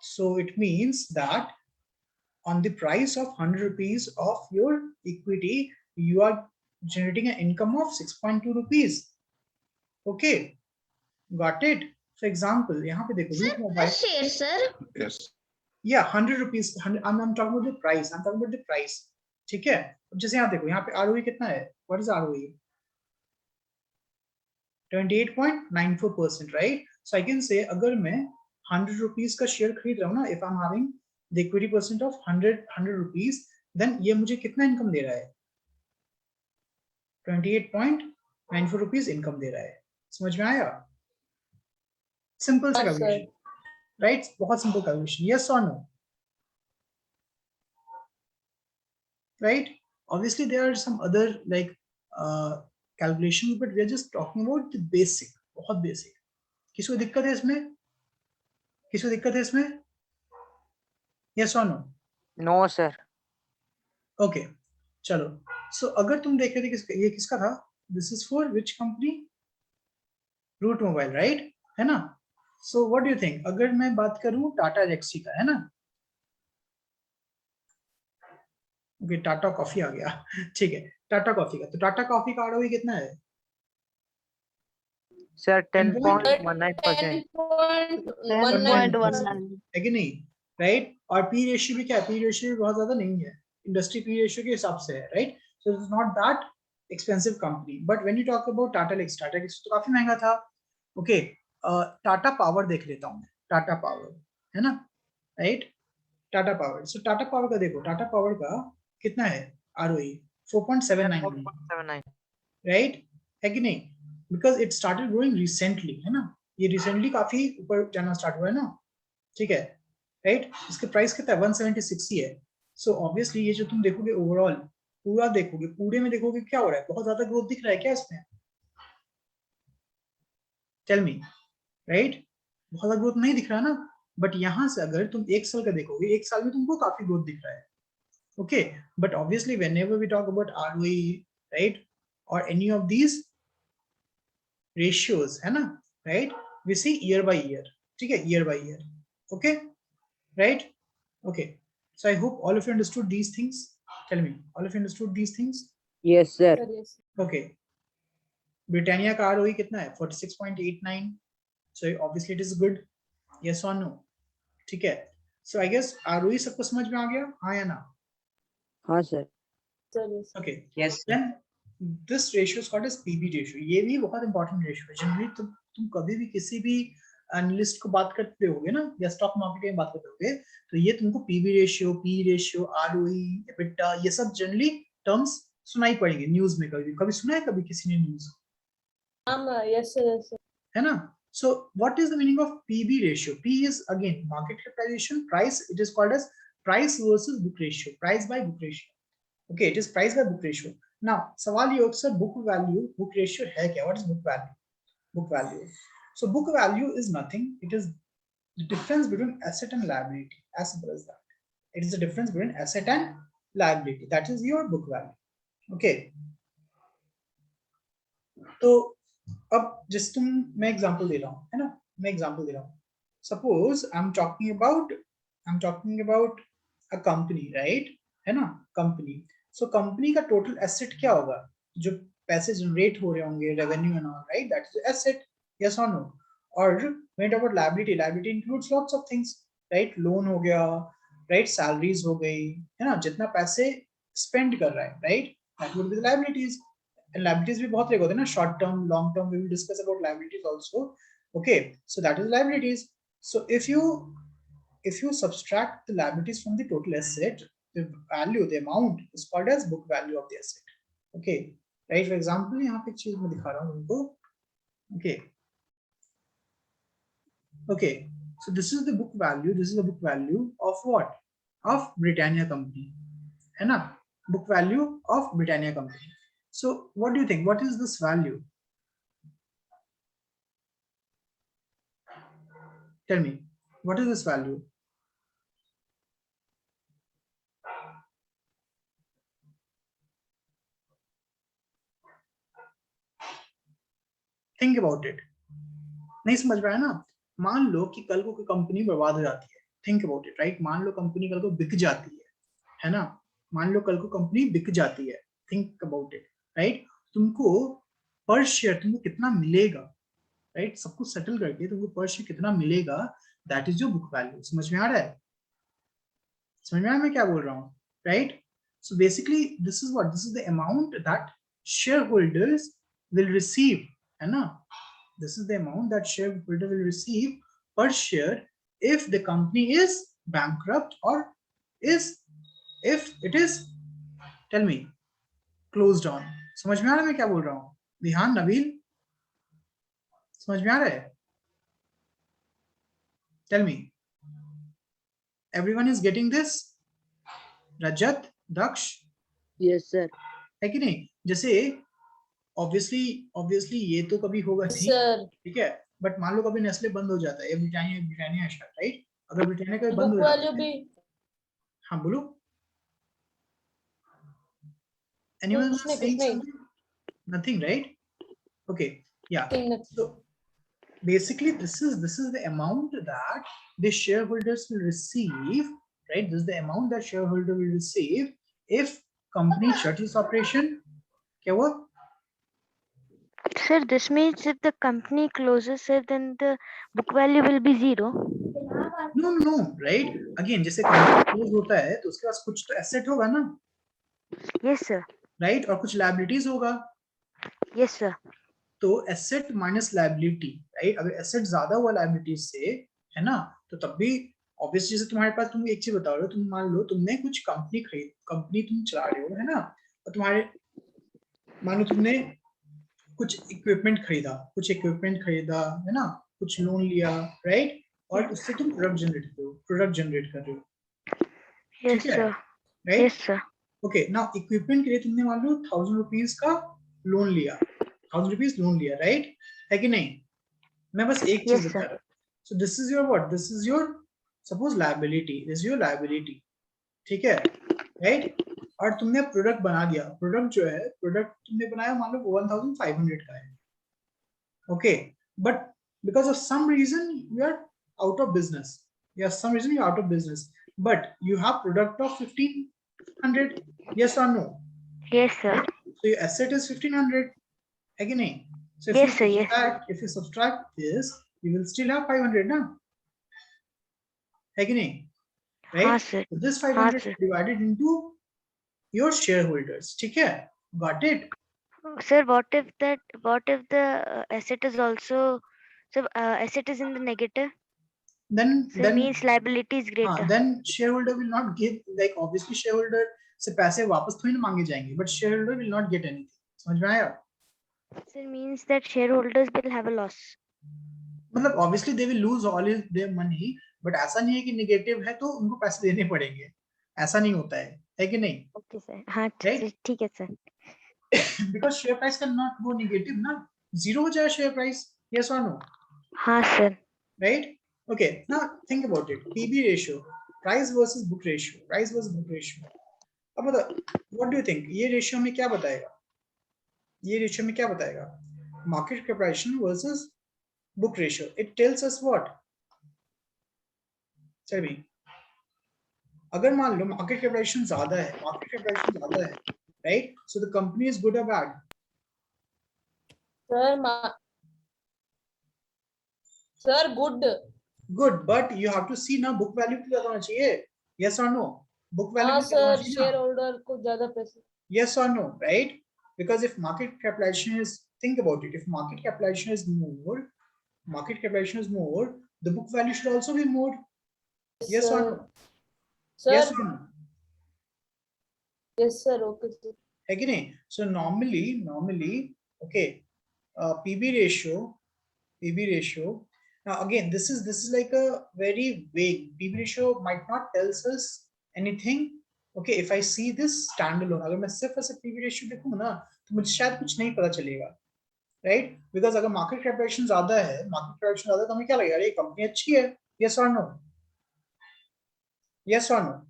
So it means that on the price of 100 rupees of your equity, you are generating an income of 6.2 rupees. Okay, got it? For example, यहाँ पे देखो root mobile. Share sir. Yes. Yeah, 100 rupees. I'm talking about the price. I'm talking about the price. ठीक है? अब जैसे यहाँ देखो, यहाँ पे ROE कितना है? What is ROE? 28.94%, right? So I can say अगर मैं 100 rupees का शेयर खरीद रहा हूँ ना, if I'm having the equity percent of 100 rupees, then ये मुझे कितना इनकम दे रहा है? 28.94 rupees इनकम दे रहा है। समझ में आया? सिंपल सा कैलकुलेशन, राइट? बहुत सिंपल कैलकुलेशन। यस और no? Right? Obviously, there are some other like calculations, but we are just talking about the basic, बहुत basic. किसको दिक्कत है इसमें? किसको दिक्कत है इसमें? Yes or no? No, sir. Okay, चलो. So अगर तुम देख रहे थे ये किसका था? This is for which company? Root Mobile, right? है ना? So what do you think? अगर मैं बात करूँ टाटा एलेक्सी का, है ना? ओके, टाटा कॉफी आ गया, ठीक है? टाटा कॉफी का, तो टाटा कॉफी का आरओई कितना है? Sir, 10.19%. 10.19 है कि नहीं, राइट? और पी रेशियो भी क्या है? पी रेशियो बहुत ज्यादा नहीं है, इंडस्ट्री पी रेशियो के हिसाब से है, right? So it is not that expensive company. But when you talk about Tata Elxsi तो काफी महंगा था। ओके, टाटा पावर देख लेता हूँ मैं, टाटा पावर, है ना, राइट? टाटा पावर, सो टाटा पावर का देखो, टाटा पावर का कितना है आरओई? 4.79, राइट? है कि नहीं? Because it started growing recently, है ना, ये रिसेंटली काफी ऊपर जाना स्टार्ट हुआ है ना, ठीक है, राइट? इसके प्राइस कितना है? 176 ही है। सो ऑब्वियसली ये जो तुम देखोगे ओवरऑल, पूरा देखोगे, पूरे में देखोगे क्या हो रहा है? बहुत ज्यादा ग्रोथ दिख रहा है क्या इसमें? Tell me, right? बहुत ज्यादा ग्रोथ नहीं दिख रहा ना, बट यहाँ से अगर तुम एक साल का देखोगे, एक साल में तुमको काफी ग्रोथ दिख रहा है। Okay, but obviously whenever we talk about ROE, right, or any of these ratios, है ना, right, we see year by year, ठीक है, year by year, okay, right? Okay, so I hope all of you understood these things. Tell me, all of you understood these things? Yes, sir. Yes. Okay, Britannia का ROE कितना है? 46.89, so obviously it is good. Yes or no? ठीक है, so I guess ROE सबको समझ में आ गया, हाँ या ना? हाँ, sir. Yes. Okay. Yes. Then this ratio is called as PB ratio. ये भी बहुत important ratio है। Generally तुम कभी भी किसी भी एनालिस्ट को बात करते होगे ना, या स्टॉक मार्केट में बात करते होगे, तो ये तुमको PB ratio, P ratio, ROE, EBITDA, ये सब जनरली टर्म्स सुनाई पड़ेंगे न्यूज में। कभी सुना है कभी किसी ने news? Yes, sir. Yes, sir. है ना? So what is the meaning of PB ratio? P is again market capitalization, price. It is called as price versus book ratio, price by book ratio. Okay, it is price by book ratio. Now सवाल ये होगा sir book value, book ratio है क्या? What is book value? Book value. So book value is nothing. It is The difference between asset and liability, as simple as that. It is the difference between asset and liability. That is your book value. Okay. तो अब जिस तुम मैं example दे रहा हूँ है ना, मैं एग्जांपल दे रहा हूँ. Suppose I'm talking about a company, right? है ना, कंपनी. So कंपनी का टोटल एसेट क्या होगा? जो पैसे जनरेट हो रहे होंगे, revenue and all, right? That is asset. Yes और नो? और when we talk about liability includes lots of things, right? Loan हो गया, राइट? सैलरीज हो गई, है ना, जितना पैसे स्पेंड कर रहा है, right? That would be the liabilities. And liabilities भी बहुत तरह होते हैं ना, short term, long term. We will discuss about liabilities also. Okay, so that is liabilities. So if you subtract the liabilities from the total asset, the value, the amount is called as book value of the asset. Okay, right? For example, यहाँ पे एक चीज मैं दिखा रहा हूँ तुमको. Okay, okay. So this is the book value. This is the book value of what? Of Britannia company, है ना? Book value of Britannia company. So what do you think? What is this value? Tell me, what is this value? Think about it. नहीं समझ रहा है ना? मान लो कि कल को कोई कंपनी बर्बाद हो जाती है. Think about it, right? मान लो कंपनी कल को बिक जाती है ना? मान लो कल को कंपनी बिक जाती है. Think about it, right? तुमको पर शेयर तुमको कितना मिलेगा, राइट? सब कुछ सेटल करके तुमको पर शेयर कितना मिलेगा, that is your book value. समझ में आ रहा है? समझ में आ रहा है मैं क्या बोल रहा हूँ, right? So basically this is what, this is the amount that share holders will receive, है ना? This is the amount that shareholder will receive per share if the company is bankrupt or if it is, tell me, closed on. समझ में आ रहा है मैं क्या बोल रहा हूँ? विहान, नबील, समझ में आ रहा है? Tell me. Everyone is getting this? Rajat, Daksh, Yes, sir. है कि नहीं? जैसे ऑब्वियसली ये तो कभी होगा नहीं, Sir, ठीक है? बट मान लो कभी नेस्ले बंद हो जाता है या ब्रिटानिया स्टार्ट, राइट? अगर ब्रिटानिया कभी बंद book हो value जाता है, भी हाँ बोलो. Anyone कुछ नहीं, saying कुछ नहीं. something? Nothing, right? Okay, yeah. Nothing. So basically this is the amount that the shareholders will receive, right? This is the amount that shareholder will receive if company shuts its operation. क्या हुआ? Sir, this means if the company closes, sir, then the book value will be 0. No, right? Again, जैसे company close होता है तो उसके पास कुछ तो asset होगा ना, Yes, sir. राइट? और कुछ लायबिलिटीज होगा. Yes, sir. तो एसेट माइनस लायबिलिटी, राइट? अगर एसेट ज्यादा हुआ लायबिलिटीज से, है ना, तो तब भी ऑब्वियसली जैसे तुम्हारे पास, तुम एक चीज बता रहे हो, तुम मान लो तुमने कुछ कंपनी तुम चला रहे हो, है ना, और तुम्हारे मान लो तुमने कुछ इक्विपमेंट खरीदा, है ना, कुछ लोन लिया, राइट? और उससे तुम प्रोडक्ट जनरेट कर रहे हो. Yes, ठीक है, sir. Right? Yes, sir. Okay, now equipment के लिए तुमने मान लो 1000 रुपीज का लोन लिया, 1000 रुपीज लोन लिया, राइट? है कि नहीं? मैं बस एक चीज Yes, बता sir. रहा हूँ. सो this is your what, this is your suppose liability, this is your liability, ठीक है, राइट? और तुमने प्रोडक्ट बना दिया. प्रोडक्ट जो है, प्रोडक्ट तुमने बनाया मान लो 1500 का है, okay, but because of some reason you are out of business, but you have product of 1500, yes or no? Yes, sir. Right? So your asset is 1500, है कि नहीं? So Yes, sir. Yes. if you subtract this, you will still have 500 ना, है कि नहीं? हाँ, Right? sir. So this हाँ, 500 sir. divided into your shareholders, ठीक है? Got it? Sir, what if the asset is also, so asset is in the negative? So it means liability is greater. then shareholder will not give, like obviously shareholder से पैसे वापस थोड़ी ना मांगे जाएंगे, but shareholder will not get anything. समझ में आया? So it means that shareholders will have a loss. मतलब obviously they will lose all their money, but ऐसा नहीं है कि negative है तो उनको पैसे देने पड़ेंगे, ऐसा नहीं होता है कि नहीं? Okay, sir. हाँ, Right? ठीक है, sir. Because share price cannot go negative ना, zero हो जाए share price, yes or no? हाँ, sir. Right? Okay, now think about it. PB ratio, price versus book ratio, price versus book ratio. अब बता, what do you think? ये ratio में क्या बताएगा? ये ratio में क्या बताएगा? Market capitalization versus book ratio. It tells us what? Tell me. अगर मान लो market capitalization ज़्यादा है, market capitalization ज़्यादा है, right? So the company is good or bad? Sir, good. Good, but you have to see ना book value पे ज़्यादा होना चाहिए. Yes or no? Book value पे ज़्यादा sir, होना चाहिए ना? shareholder को ज़्यादा पैसे. Yes or no, right? Because if market capitalization is, think about it, if market capitalization is more, the book value should also be more. Yes or no? Sir, Yes or no? yes sir, okay sir. है कि नहीं? So normally, okay, PB ratio. Now again, this is like a very vague. PB ratio might not tells us anything. Okay, if I see this standalone, अगर मैं सिर्फ ऐसे PB ratio देखूँ ना, तो मुझे शायद कुछ नहीं पता चलेगा, right? Because अगर market capitalization ज़्यादा है, तो हमें क्या लगेगा? अरे कंपनी अच्छी है, yes or no? Yes or no?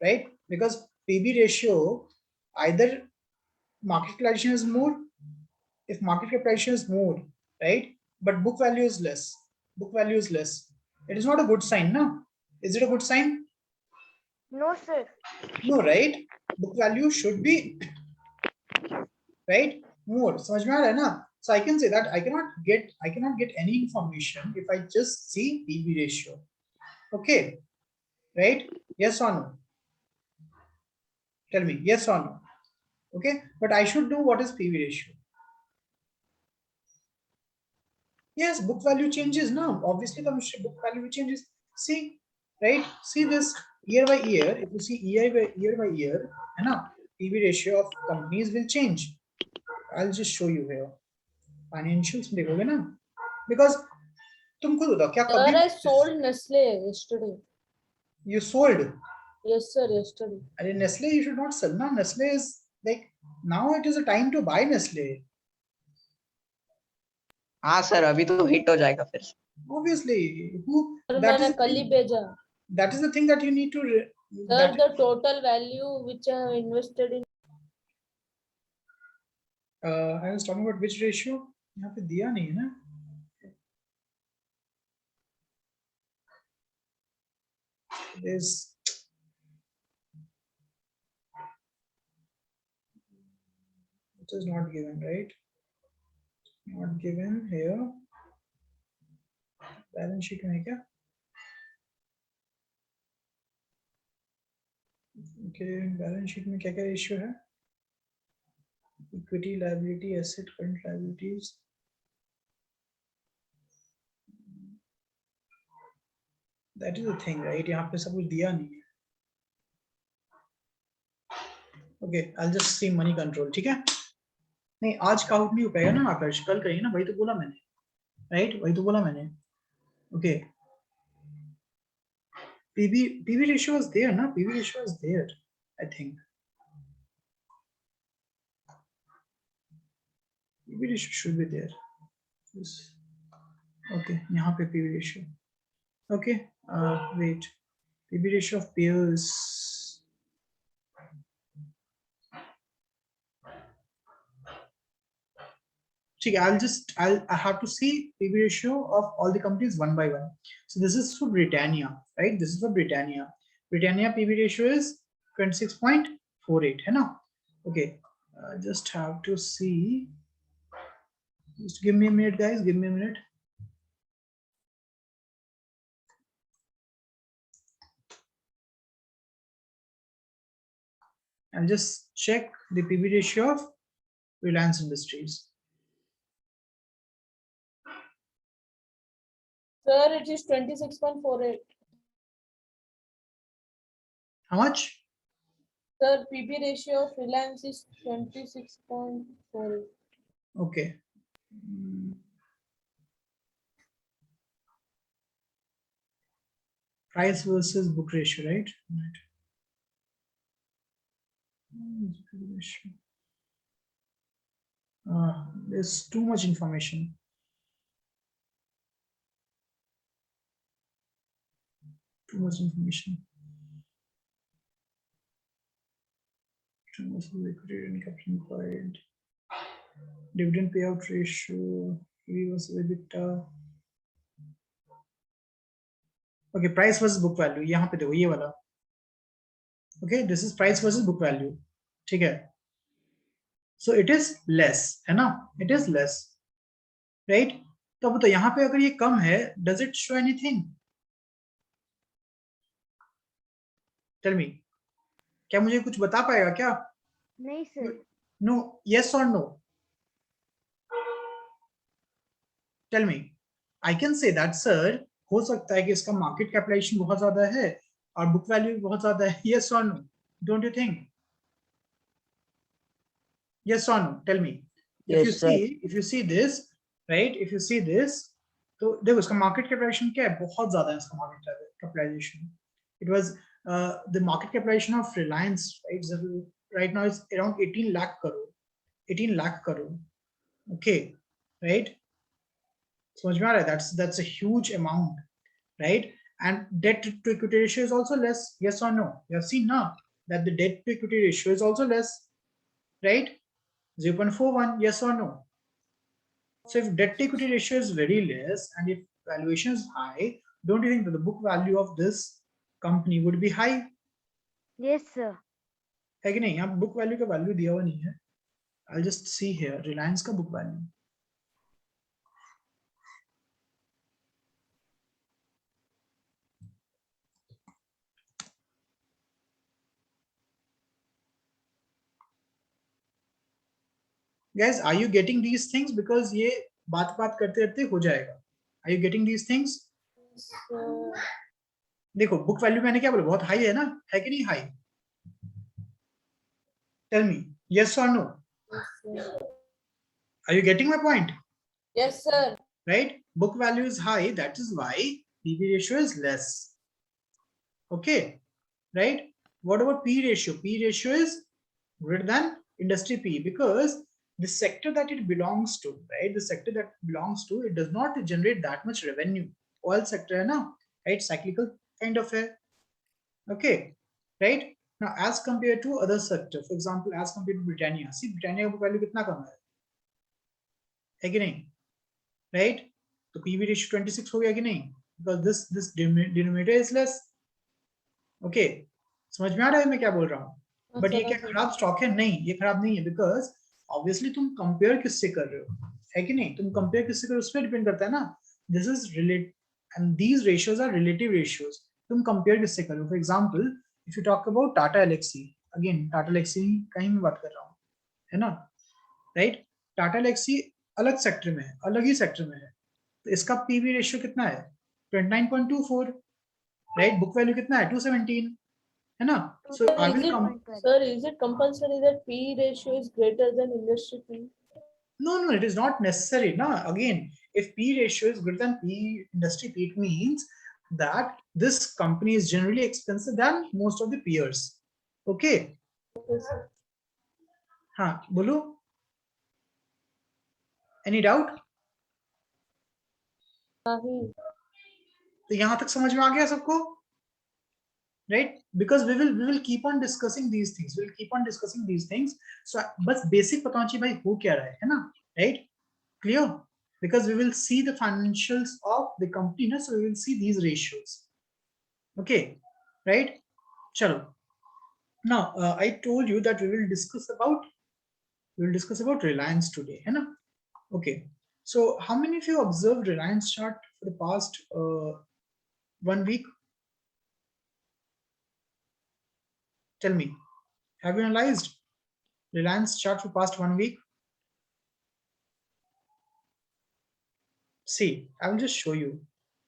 Right? Because PB ratio, either market capitalization is more, if market capitalization is more, right? But book value is less. It is not a good sign, no? Is it a good sign? No, sir. No, right? Book value should be, right, more. समझ में आ रहा है ना? So I can say that I cannot get any information if I just see PB ratio. Okay, right? Yes or no? Tell me, yes or no? Okay, but I should know what is PB ratio. Yes, book value changes now. Obviously, the book value changes. See, right? See this year by year. If you see year by year, PB ratio of companies will change. I'll just show you here. Financials में देखोगे ना? Because तुम खुद बताओ क्या Sir, कभी I sold Nestle yesterday. you sold? Yes sir, yesterday. अरे Nestle you should not sell ना. Nestle is like now it is a time to buy Nestle. हाँ सर, अभी तो हिट हो जाएगा फिर. Obviously, who Sir, that मैंने is कल ही भेजा. that is the thing that you need to. Sir, the total value which I have invested in. I was talking about which ratio. यहाँ पे दिया नहीं है ना. Is it is not given, right? Not given here. Balance sheet में है क्या? Okay, balance sheet में क्या क्या ratio है? Equity, liability, asset, current liabilities. That is the thing, right? यहाँ पे सब कुछ दिया नहीं है. Okay, I'll just see money control. ठीक है? नहीं आज काउंट नहीं हो पाएगा ना आकाश, कल करिए ना, वही तो बोला मैंने, राइट? वही तो बोला मैंने. Okay. PB ratio was there, na? PB ratio was there, I think. PB ratio should be there. Yes. Okay, यहाँ पे PB ratio. Okay, wait. PB ratio of peers. Okay, I have to see PB ratio of all the companies one by one. So this is for Britannia, right? This is for Britannia. Britannia PB ratio is 26.48, है ना? Okay, just have to see. Just give me a minute, guys. Give me a minute. I'll just check the PB ratio of Reliance Industries. Sir, it is 26.48. How much? Sir, PB ratio of Reliance is 26.48. Okay. Price versus book ratio, right? There's too much information. Too much information. Too much liquidity and capital employed. Dividend payout ratio. EV versus EBITDA. Okay, price versus book value. यहाँ पे देखो ये वाला. Okay, this is price versus book value. ठीक है. So it is less, है ना? It is less, right? तो अब तो यहाँ पे अगर ये कम है, does it show anything? Tell me. क्या मुझे कुछ बता पाएगा क्या? नहीं sir. No, yes or no? Tell me. I can say that, sir. हो सकता है कि इसका मार्केट कैपिटलाइजेशन बहुत ज्यादा है और बुक वैल्यू बहुत ज्यादा है. Yes or no? Don't you think? Yes or no? Tell me. Yes, sir. If you see this, right? If you see this, तो देखो इसका मार्केट कैपिटलाइजेशन क्या है? बहुत ज्यादा है इसका market capitalisation. It was the market capitalization of Reliance, right now is around 18 lakh crore. 18 lakh crore. Okay, right? समझ में आ रहा है? That's a huge amount, right? And debt to equity ratio is also less. Yes or no? You have seen now that the debt to equity ratio is also less, right? 0.41. Yes or no? So if debt to equity ratio is very less and if valuation is high, don't you think that the book value of this company would be high? Yes sir. है कि नहीं? यहाँ book value का value दिया हुआ नहीं है. I'll just see here Reliance का book value. Guys, are you getting these things? Because ये बात करते करते हो जाएगा. Are you getting these things? देखो बुक वैल्यू मैंने क्या बोला? बहुत हाई है ना? है कि नहीं high? Tell me, yes or no? Are you getting my point? Yes, sir. Right? Book value is high. That is why PB ratio is less. Okay, right? What about P ratio? P ratio is greater than industry P because the sector that it belongs to, right? The sector that belongs to, it does not generate that much revenue. Oil sector, na, right? Cyclical kind of है. Okay, right? Now, as compared to other sector, for example, as compared to Britannia, see Britannia का value कितना कम है कि नहीं? Right? तो PB ratio 26 हो गया कि नहीं? Because this denominator is less. Okay, समझ में आ रहा है मैं क्या बोल रहा हूँ? But ये क्या खराब स्टॉक है? नहीं, ये खराब नहीं है because obviously तुम compare किससे कर रहे हो? है कि नहीं? तुम compare किससे कर रहे हो? उस पर डिपेंड करता है ना. This is related, and these ratios are relative ratios. तुम compare किससे कर रहे हो? For example, if you talk about Tata Elxsi, again Tata Elxsi का ही मैं बात कर रहा हूँ, है ना? Right? Tata Elxsi अलग सेक्टर में है, अलग ही सेक्टर में है. तो इसका PB रेशियो कितना है? 29.24. राइट? बुक वैल्यू कितना है? 217, है ना? So I will come. Sir, is it compulsory that P ratio is greater than industry P? No, it is not necessary. No, again, if P ratio is greater than P industry P, it means that this company is generally expensive than most of the peers. Okay. Okay, sir. हाँ, बोलो. Any doubt? नहीं. तो यहाँ तक समझ में आ गया सबको? Right? Because we will keep on discussing these things. We will keep on discussing these things. So बस basic पता होना चाहिए भाई हो क्या रहा है ना? Right? Clear? Because we will see the financials of the company, na? So we will see these ratios. Okay, right? Chalo. Now I told you that we will discuss about Reliance today, है ना? Okay. So how many of you observed Reliance chart for the past 1 week? Tell me, have you analyzed Reliance chart for past 1 week? See, I will just show you.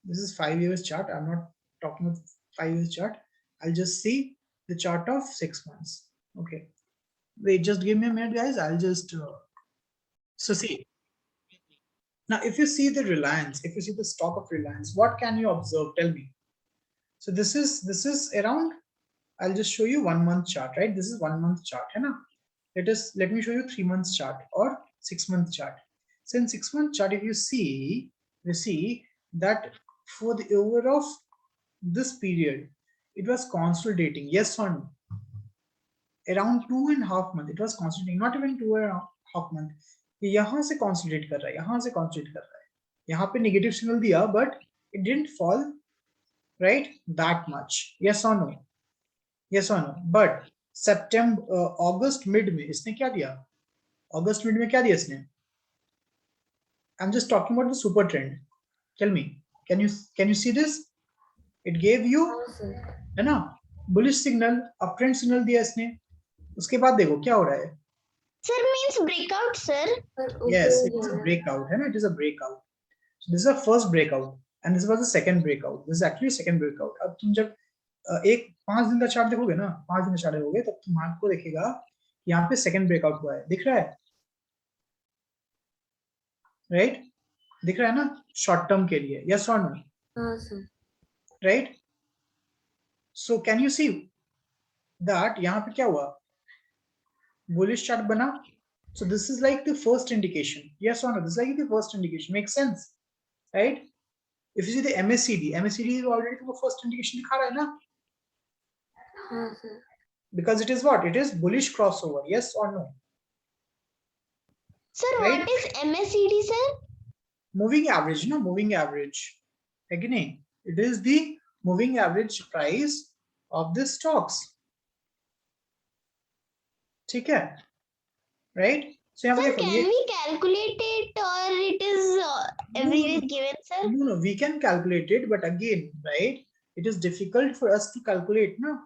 This is 5 years chart. I'm not talking about 5 years chart. I'll just see the chart of 6 months. Okay. Wait, just give me a minute, guys. I'll just so see. Now, if you see the Reliance, if you see the stock of Reliance, what can you observe? Tell me. So this is around. I'll just show you 1 month chart, right? This is 1 month chart, है ना? Let me show you 3 months chart or 6 month chart. So in 6 month chart, if you see, that for the year of this period it was consolidating, yes or no? Around 2.5 months it was consolidating, not even 2.5 months. ये यहाँ से consolidate कर रहा है, यहाँ से consolidate कर रहा है, यहाँ पे negative signal दिया, but it didn't fall, right, that much, yes or no? Yes or no? But September, August mid में इसने क्या दिया? August mid में क्या दिया इसने? I'm just talking about the super trend. Tell me, can you see this? It gave you, हाँ sir. है ना, bullish signal, uptrend signal दिया इसने. उसके बाद देखो क्या हो रहा है. Sir means breakout, sir. Sir Yes, ऊपर it is a गया. breakout, है ना? It is a breakout. So this is the first breakout, and this was the second breakout. This is actually second breakout. अब तुम जब एक 5 दिन का चार्ट देखोगे ना, 5 दिन का चार्ट देखोगे, तब तुम्हारे देखेगा यहाँ पे सेकंड ब्रेकआउट हुआ है, दिख रहा है, राइट? दिख रहा है ना, शॉर्ट टर्म के लिए, यस और नो? हाँ sir. Right? So can you see that यहाँ पे क्या हुआ, बुलिश चार्ट बना. So this is like the first indication, yes और no? This is like the first indication, make sense, right? If you see the MACD already तुमको first indication दिखा रहा है ना, हाँ sir. because it is what? It is bullish crossover, yes or no? Sir, Right? what is MACD, sir? Moving average, no, moving average. Again, it is the moving average price of the stocks. ठीक है, right? So यहाँ पे Sir, देखो, can we calculate it or it is everywhere given, sir? no, we can calculate it, but again, right, it is difficult for us to calculate, no?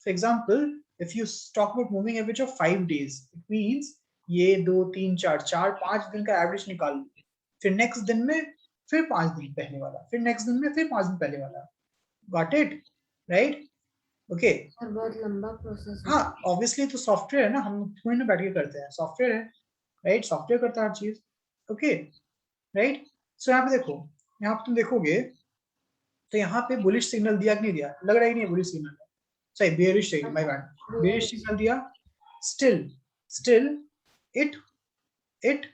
For example, if you talk about moving average of 5 days, it means ये 2 3 4 5 दिन का average निकाल लो, फिर next दिन में फिर 5 दिन पहले वाला, फिर नेक्स्ट दिन में फिर 5 दिन पहले वाला. Got it? Right? Okay. Sir बहुत लंबा प्रोसेस है. हाँ, ऑब्वियसली तो सॉफ्टवेयर है ना, हम थोड़ी ना बैठ के करते हैं, सॉफ्टवेयर है, राइट? सॉफ्टवेयर करता है हर चीज. Okay, right? सो यहाँ पे देखो, यहाँ पे तुम देखोगे तो यहाँ पे बुलिश सिग्नल दिया कि नहीं दिया? लग रहा ही नहीं है बुलिश सिग्नल, सही, bearish signal, my bad, bearish signal दिया. स्टिल इट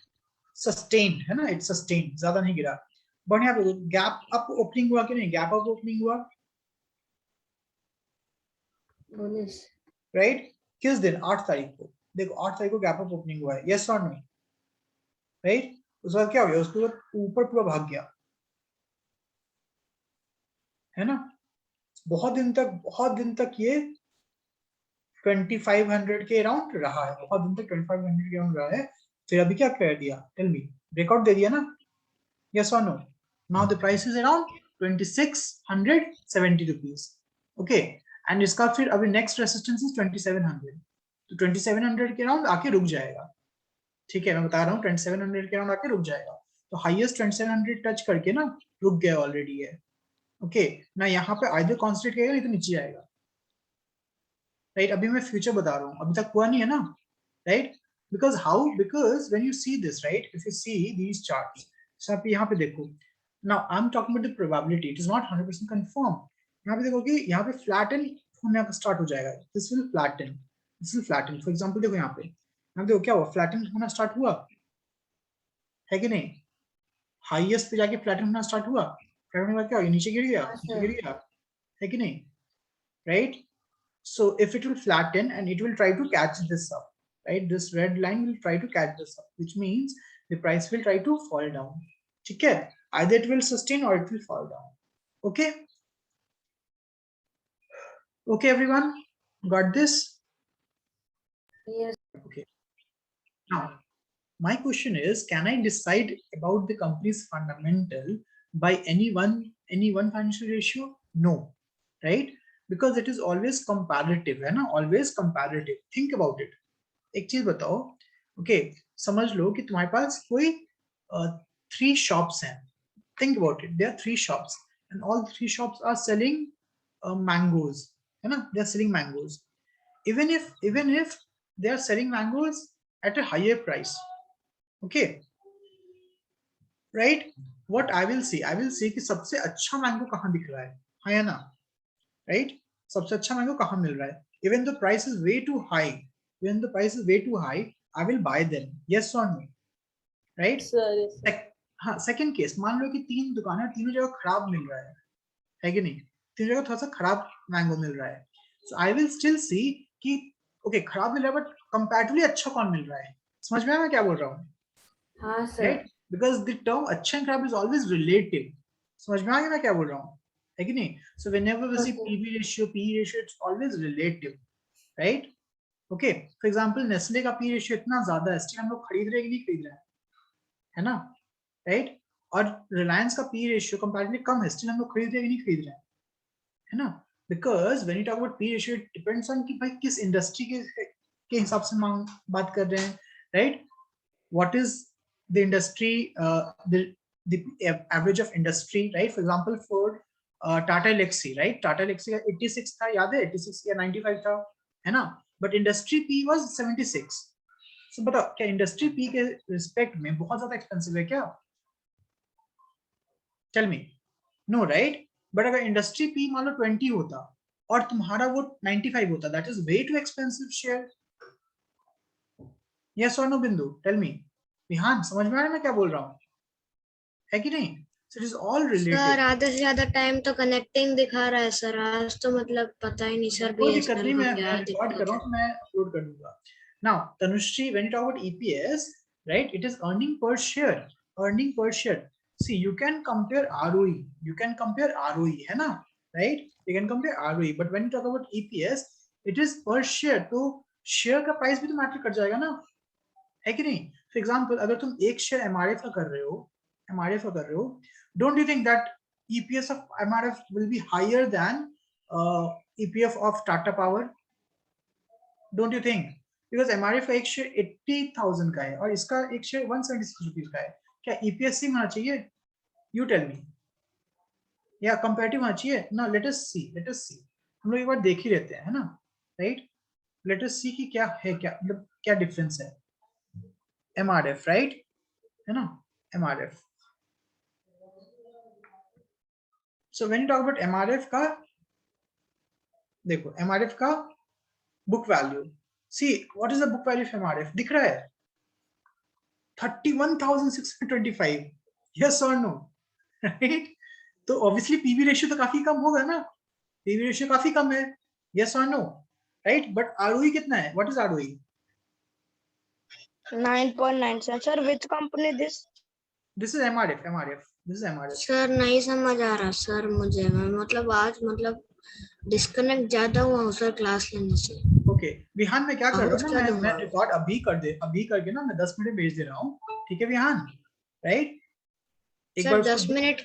सस्टेन्ड, है ना, इट सस्टेन्ड, ज्यादा नहीं गिरा. बट यहाँ पे गैप अप ओपनिंग हुआ कि नहीं? गैप अप ओपनिंग हुआ, बुलिश. राइट? किस दिन? 8 तारीख को. देखो 8 तारीख को गैप अप ओपनिंग हुआ है, यस और नो? राइट? उसके बाद क्या हो गया? उसके बाद ऊपर पूरा भाग गया, है ना? बहुत दिन तक ये 2500 के अराउंड रहा है, बहुत दिन तक 2500 के अराउंड रहा है. फिर अभी क्या कर दिया? टेल मी, ब्रेकआउट दे दिया ना, यस और no? Now the price is around 2670 rupees. Okay, and इसका फिर अभी नेक्स्ट रेजिस्टेंस इज 2700. तो 2700 के अराउंड आके रुक जाएगा, ठीक है, मैं बता रहा हूँ 2700 के अराउंड आके रुक जाएगा. तो हाईएस्ट 2700 टच करके ना रुक गया ऑलरेडी है. ओके, ना यहाँ पे आइदर कॉन्सेंट्रेट करेगा नहीं तो नीचे जाएगा, राइट? अभी मैं फ्यूचर बता रहा हूँ, अभी तक हुआ नहीं है ना, right? Because how, because when you see this, right, if you see these charts, so आप यहाँ पे देखो, now I am talking about the probability, it is not 100% confirm. यहाँ पे देखोगे, यहाँ पे फ्लैटन होने का स्टार्ट हो जाएगा, this will flatten. For example देखो यहाँ पे देखो क्या हुआ, फ्लैटन होना स्टार्ट हुआ है कि नहीं? हाईएस्ट पे जाके फ्लैटन होना स्टार्ट हुआ, फ्लैटन होने के बाद क्या हो गया? नीचे गिर गया, है कि नहीं? Right? So if it will flatten and it will try to catch this up, right? This red line will try to catch this up, which means the price will try to fall down. Okay, either it will sustain or it will fall down. Okay, okay, everyone got this? Yes. Okay. Now, my question is, can I decide about the company's fundamental by any one financial ratio? No, right? Because it is always comparative, है ना, always comparative. Think about it. एक चीज बताओ, okay, समझ लो कि तुम्हारे पास कोई 3 shops हैं. Think about it. There are 3 shops, and all 3 shops are selling mangoes, है ना? They are selling mangoes. Even if they are selling mangoes at a higher price, okay, right? What I will see कि सबसे अच्छा mango कहाँ दिख रहा है ना? राइट? सबसे अच्छा मैंगो कहाँ मिल रहा है? Even the price is way too high, I will buy them. Yes or no? Right? Sir, yes. हाँ, सेकंड केस, मान लो कि 3 दुकानें, तीनों जगह खराब मिल रहा है कि नहीं? तीनों जगह थोड़ा सा खराब मैंगो मिल रहा है. सो आई विल स्टिल सी कि ओके खराब मिल रहा है बट कंपैरेटिवली अच्छा कौन मिल रहा है. समझ में आया मैं क्या बोल रहा हूँ? हाँ sir. Right, because the term अच्छा एंड खराब इज ऑलवेज रिलेटिव. समझ में आ गया मैं क्या बोल रहा हूँ, है कि नहीं? So whenever we see PV ratio, P ratio, it's always relative, right? Okay, for example Nestle का पी रेशियो इतना ज्यादा है, स्टिल हम लोग खरीद रहे हैं कि नहीं खरीद रहे हैं, है ना? राइट, और रिलायंस का पी रेशियो कंपैरेटिवली कम है, स्टिल हम लोग खरीद रहे हैं कि नहीं खरीद रहे हैं, है ना? Because when you talk about P ratio it depends on कि भाई किस इंडस्ट्री के हिसाब से मांग बात कर रहे हैं, right? What is the industry, the average of industry, right? For example, for Tata Elxsi, right? Tata Elxsi का 86 था, याद है? 86 या 95 था, है ना? But industry P was 76. So बताओ क्या इंडस्ट्री P के रिस्पेक्ट में बहुत ज्यादा एक्सपेंसिव है क्या? Tell me. No, right? But अगर इंडस्ट्री P मान लो 20 होता और तुम्हारा वो 95 होता, that is way too expensive share. Yes or no, बिंदु? Tell me. विहान समझ में आ रहा है मैं क्या बोल रहा हूँ, है कि नहीं? So it is all related. Sir आधे से ज्यादा टाइम तो कनेक्टिंग दिखा रहा है सर. आज तो मतलब पता ही नहीं सर. कोई दिक्कत नहीं, मैं क्या रिकॉर्ड कर रहा हूँ तो मैं अपलोड कर दूंगा. Now Tanushree, when you talk about EPS, right, it is earning per share. Earning per share. See, you can compare ROE, you can compare ROE, है ना? Right, you can compare ROE, but when you talk about EPS, it is per share. तो share का price भी तो matter कर जाएगा ना, है कि नहीं? फॉर एग्जांपल अगर तुम एक शेयर MRF का कर रहे हो, don't you think that EPS of MRF will be higher than EPF of Tata Power? Don't you think? Because MRF का एक शेयर 80,000 का है और इसका एक शेयर 176 रुपीज का है. क्या EPS सेम होना चाहिए? You tell me. या कंपैरेटिव होना चाहिए ना? Let us see. हम लोग एक बार देख ही लेते हैं, है ना? Right? Let us see कि क्या है, क्या मतलब क्या डिफरेंस है. MRF, right? है ना? MRF. So when you talk about MRF का, देखो MRF का book value. See, what is the book value of MRF? दिख रहा है 31,625. Yes or no? Right? तो obviously PV ratio तो काफी कम होगा ना? PV ratio काफी कम है. Yes or no? Right? But ROE कितना है? What is ROE? 9.9. Sir, which company this? This is MRF. This is MRF. Sir नहीं समझ आ रहा सर मुझे. मैं मतलब आज मतलब डिस्कनेक्ट ज्यादा हुआ हूँ सर क्लास लेने से. ओके विहान, मैं क्या कर रहा हूँ, मैं रिकॉर्ड अभी करके ना मैं 10 मिनट भेज दे रहा हूँ. ठीक है विहान, राइट? एक सर 10 मिनट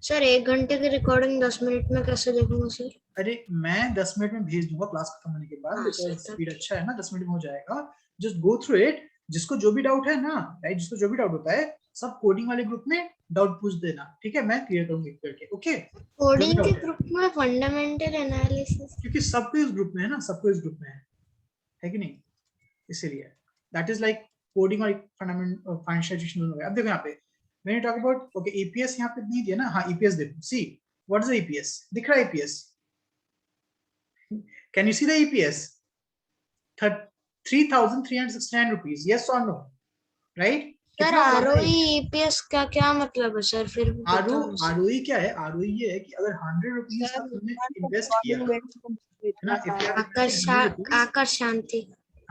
सर 1 घंटे की रिकॉर्डिंग 10 मिनट में कैसे देखूंगा सर? अरे मैं 10 मिनट में भेज दूंगा क्लास खत्म होने के बाद, हाँ, बिकॉज़ सर, स्पीड अच्छा है ना, 10 मिनट में हो जाएगा. Just go through it. जिसको जो भी डाउट है ना, राइट, जिसको जो भी डाउट होता है सब कोडिंग वाले ग्रुप में डाउट पूछ देना, ठीक है? मैं क्लियर करूंगा करके. ओके, कोडिंग के ग्रुप में फंडामेंटल एनालिसिस, क्योंकि सबको इस ग्रुप में है ना, सबको इस ग्रुप में है कि नहीं? इसीलिए दैट इज लाइक कोडिंग और फाइनेंशियलाइजेशन दोनों है. अब देखो यहाँ पे when you talk about okay EPS यहाँ पे नहीं दिया ना. हाँ EPS देखो. see what is the EPS? दिख रहा है EPS? can you see the EPS? 3,369 rupees. yes or no? right? Sir ROE EPS का क्या मतलब है सर? फिर ROE क्या है? ROE ये है कि अगर 100 रुपीज का तुमने इन्वेस्ट किया है ना, आकर शांति.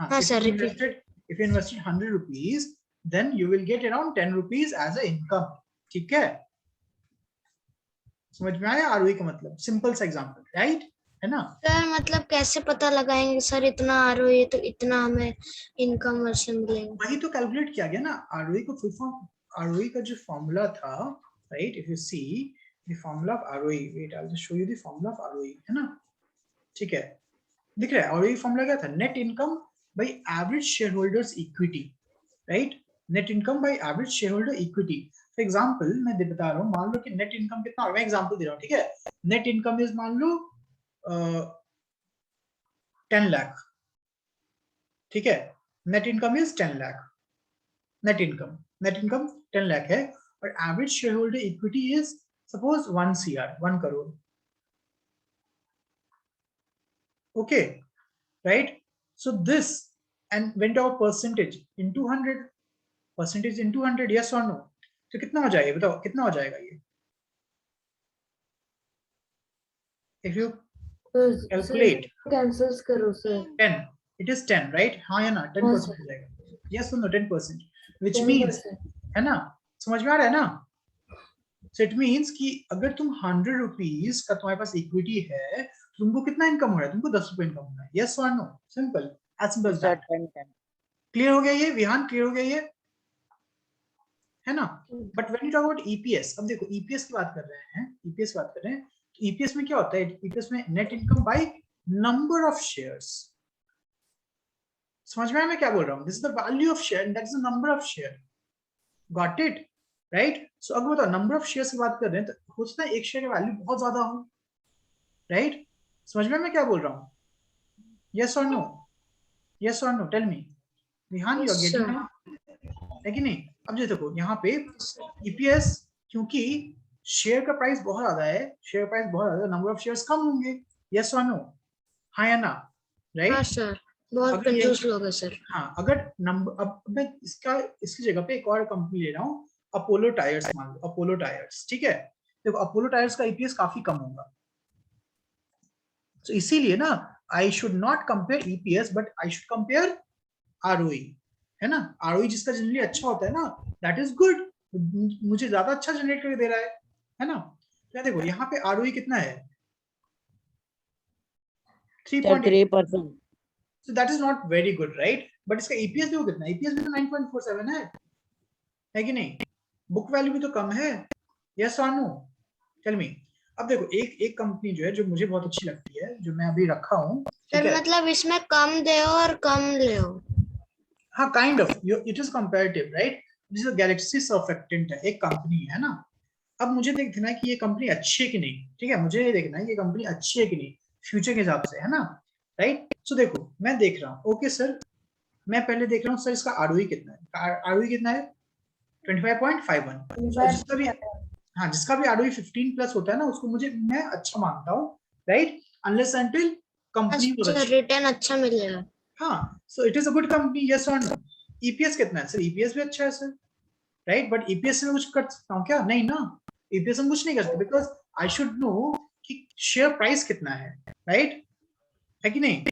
हाँ sir repeat. if you invested 100 rupees, then you will get around 10 rupees as a income. ठीक है? समझ में आया ROE का मतलब? सिंपल सा एग्जांपल, राइट? है ना? सर मतलब कैसे पता लगाएंगे सर इतना ROE तो इतना हमें इनकम वर्षन मिलेगा? वही तो कैलकुलेट किया गया ना. ROE का फुल फॉर्म, ROE का जो फॉर्मूला था, right? If you see the formula of ROE, wait I will show you the formula of ROE, है ना? ठीक है, दिख रहा है. ROE फॉर्मूला क्या था? Net income by average shareholders equity, right? Net income by average shareholder equity. For example मैं बता रहा हूं, मान लो कि नेट इनकम कितना होगा, मैं एग्जांपल दे रहा हूं, ठीक है? नेट इनकम इज मान लो 10 लाख, ठीक है? Net income is 10 lakh. Net income 10 lakh है और average shareholder equity is suppose 1 CR, 1 crore. Okay, right? So this, and when our percentage into 100, percentage into 100, yes or no? तो कितना हो जाएगा बताओ, कितना हो जाएगा ये? if you तो calculate कैंसिल्स करो सर 10, it is 10, right? हाँ या ना, 10% हो जाएगा, yes or no, 10%, which means, है ना, समझ में आ रहा है ना? So it means कि अगर तुम 100 रुपीज का तुम्हारे पास इक्विटी है, तुमको कितना इनकम हो रहा है? तुमको 10 रुपए इनकम हो रहा है, yes or no? Simple, as simple as Sir, that. 10. Clear हो गया ये विहान? क्लियर हो गया ये, है ना? But when you talk about EPS, अब देखो ईपीएस की बात कर रहे हैं, ईपीएस की बात कर रहे हैं, तो ईपीएस में क्या होता है? ईपीएस में net income by number of shares. समझ में आया मैं क्या बोल रहा हूँ? This is the value of share, that is the number of share. Got it? Right? So अगर बताओ नंबर ऑफ शेयर्स की बात कर रहे हैं, तो हो सकता है एक शेयर का वैल्यू बहुत ज्यादा हो, राइट? समझ में मैं क्या बोल रहा हूँ? यस और नो? यस और no? Tell me Vihaan, you are getting है कि नहीं? अब जो देखो यहाँ पे ईपीएस, क्योंकि शेयर का प्राइस बहुत ज्यादा है, शेयर प्राइस बहुत ज्यादा, नंबर ऑफ शेयर्स कम होंगे, यस और नो? हाँ या ना? राइट? हाँ सर, बहुत कंजूस लोग हैं सर। हाँ, अगर नंबर, अब मैं इसकी जगह पे एक और कंपनी ले रहा हूँ, अपोलो टायर्स मान लो, अपोलो टायर्स, ठीक है? देखो अपोलो टायर्स का ईपीएस काफी कम होगा, तो इसीलिए ना I should not compare EPS, but I should compare ROE, है ना? आरओई जिसका जनरली अच्छा होता है ना, दैट इज गुड, मुझे ज्यादा अच्छा जनरेट करके दे रहा है ना? क्या देखो यहाँ पे आरओई कितना है? 3%. So that is not very good, right? But इसका EPS देखो कितना है? EPS भी तो 9.47 है कि नहीं? बुक वैल्यू भी तो कम है, yes or no? Tell me. अब देखो एक कंपनी जो है, जो मुझे बहुत अच्छी लगती है, जो मैं अभी रखा हूँ, सर मतलब इसमें कम दे और कम ले हो। हाँ, kind of, it is comparative, right? This is Galaxy surfactant है, एक कंपनी है ना। अब मुझे देखना है कि ये कंपनी अच्छी है कि नहीं, ठीक है? मुझे ये देखना है कि ये कंपनी अच्छी है कि नहीं फ्यूचर के हिसाब से, है ना? राइट? सो देखो मैं देख रहा हूँ, ओके सर, मैं पहले देख रहा हूँ सर इसका आरओई कितना है? आरओई कितना है? 25.51। जिसका भी, हाँ, जिसका भी आरओई 15 प्लस होता है ना, उसको मैं अच्छा मानता हूँ, right? Unless until company return अच्छा मिलेगा। हाँ, सो it is a good company, yes और नो? ईपीएस कितना है सर? ईपीएस भी अच्छा है सर, राइट? बट ईपीएस से मैं कुछ कर सकता हूँ क्या? नहीं ना, ईपीएस में कुछ नहीं कर सकते, बिकॉज आई शुड नो कि शेयर प्राइस कितना है, राइट? है कि नहीं?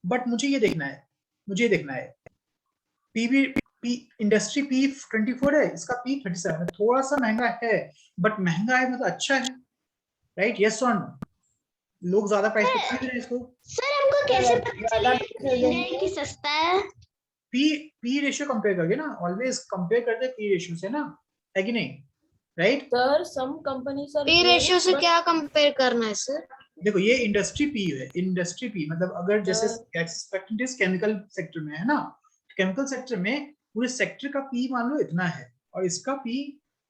बट मुझे ये देखना है, पीवी पी इंडस्ट्री पी 24 है, इसका पी 37 है, थोड़ा सा महंगा है, बट महंगा है मतलब अच्छा है, राइट? यस और नो? लोग ज्यादा प्राइस पे खरीद रहे हैं इसको। सर हमको कैसे पता चलेगा कि सस्ता है? पी रेशियो कंपेयर करके ना, ऑलवेज कंपेयर करते हैं पी रेशियो से ना, है कि नहीं? Right? Sir some companies are P ratio से क्या कंपेयर करना है सर? देखो ये इंडस्ट्री पी है, इंडस्ट्री पी मतलब अगर जैसे एक्सपेक्टेड केमिकल सेक्टर में है ना, केमिकल सेक्टर में पूरे सेक्टर का पी मान लो इतना है, और इसका पी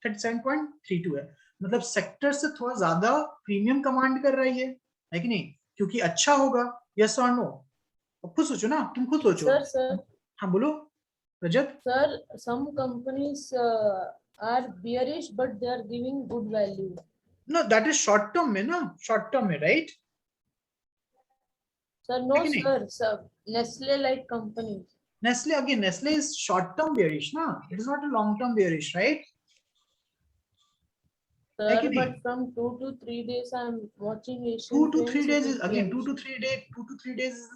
37.32 है, मतलब सेक्टर से थोड़ा ज्यादा प्रीमियम कमांड कर रही है कि नहीं? क्योंकि अच्छा होगा, यस और नो? खुद सोचो ना, तुम खुद सोचो। सर हाँ बोलो Rajat. Sir some companies are bearish but they are giving good value. No, that is short term में ना, short term में, right? Sir, no sir, Nestle like companies. Nestle, again, Nestle is short term bearish na, it is not a long term bearish, right? Sir, but from 2 to 3 days I'm watching Asian 2 to 3 Paints, days it is again bearish. 2 to 3 days is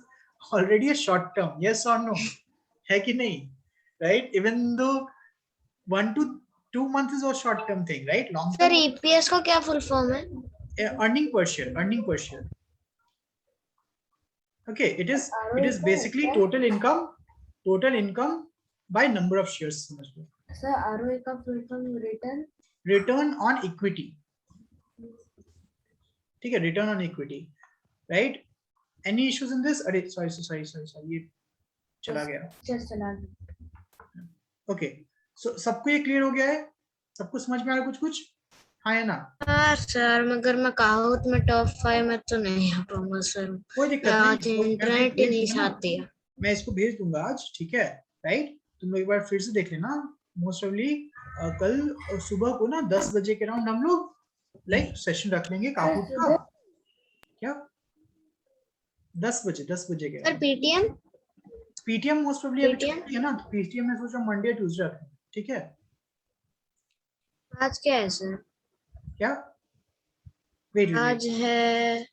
already a short term, yes or no? है कि नहीं? Right? Even though 1 to 2 months is a short term thing, right? Long sir term EPS का क्या full form है? earning per share. Okay, it is basically total income by number of shares, समझ लो। Sir, ROE का full form return on equity, ठीक है? return on equity, right? Any issues in this? अरे sorry ये चला गया। Okay, so सबको ये क्लियर हो गया है? सबको समझ में आ रहा कुछ? हाँ या ना? हाँ सर, मगर मैं कहावत में टॉप 5 में तो नहीं आ पाऊंगा सर, कोई दिक्कत नहीं, आज इंटरनेट ही नहीं साथ दिया। मैं इसको भेज दूंगा आज, ठीक है? राइट? तुम लोग एक बार फिर से देख लेना, मोस्ट ऑफली कल सुबह को ना 10 बजे के अराउंड हम लोग लाइक सेशन रख लेंगे काहूट का। क्या 10 बजे के? सर पीटीएम मोस्ट ऑफली अभी छुट्टी है ना, तो पीटीएम में सोचा मंडे ट्यूसडे रखें, ठीक है? आज क्या है सर? क्या वेट आज है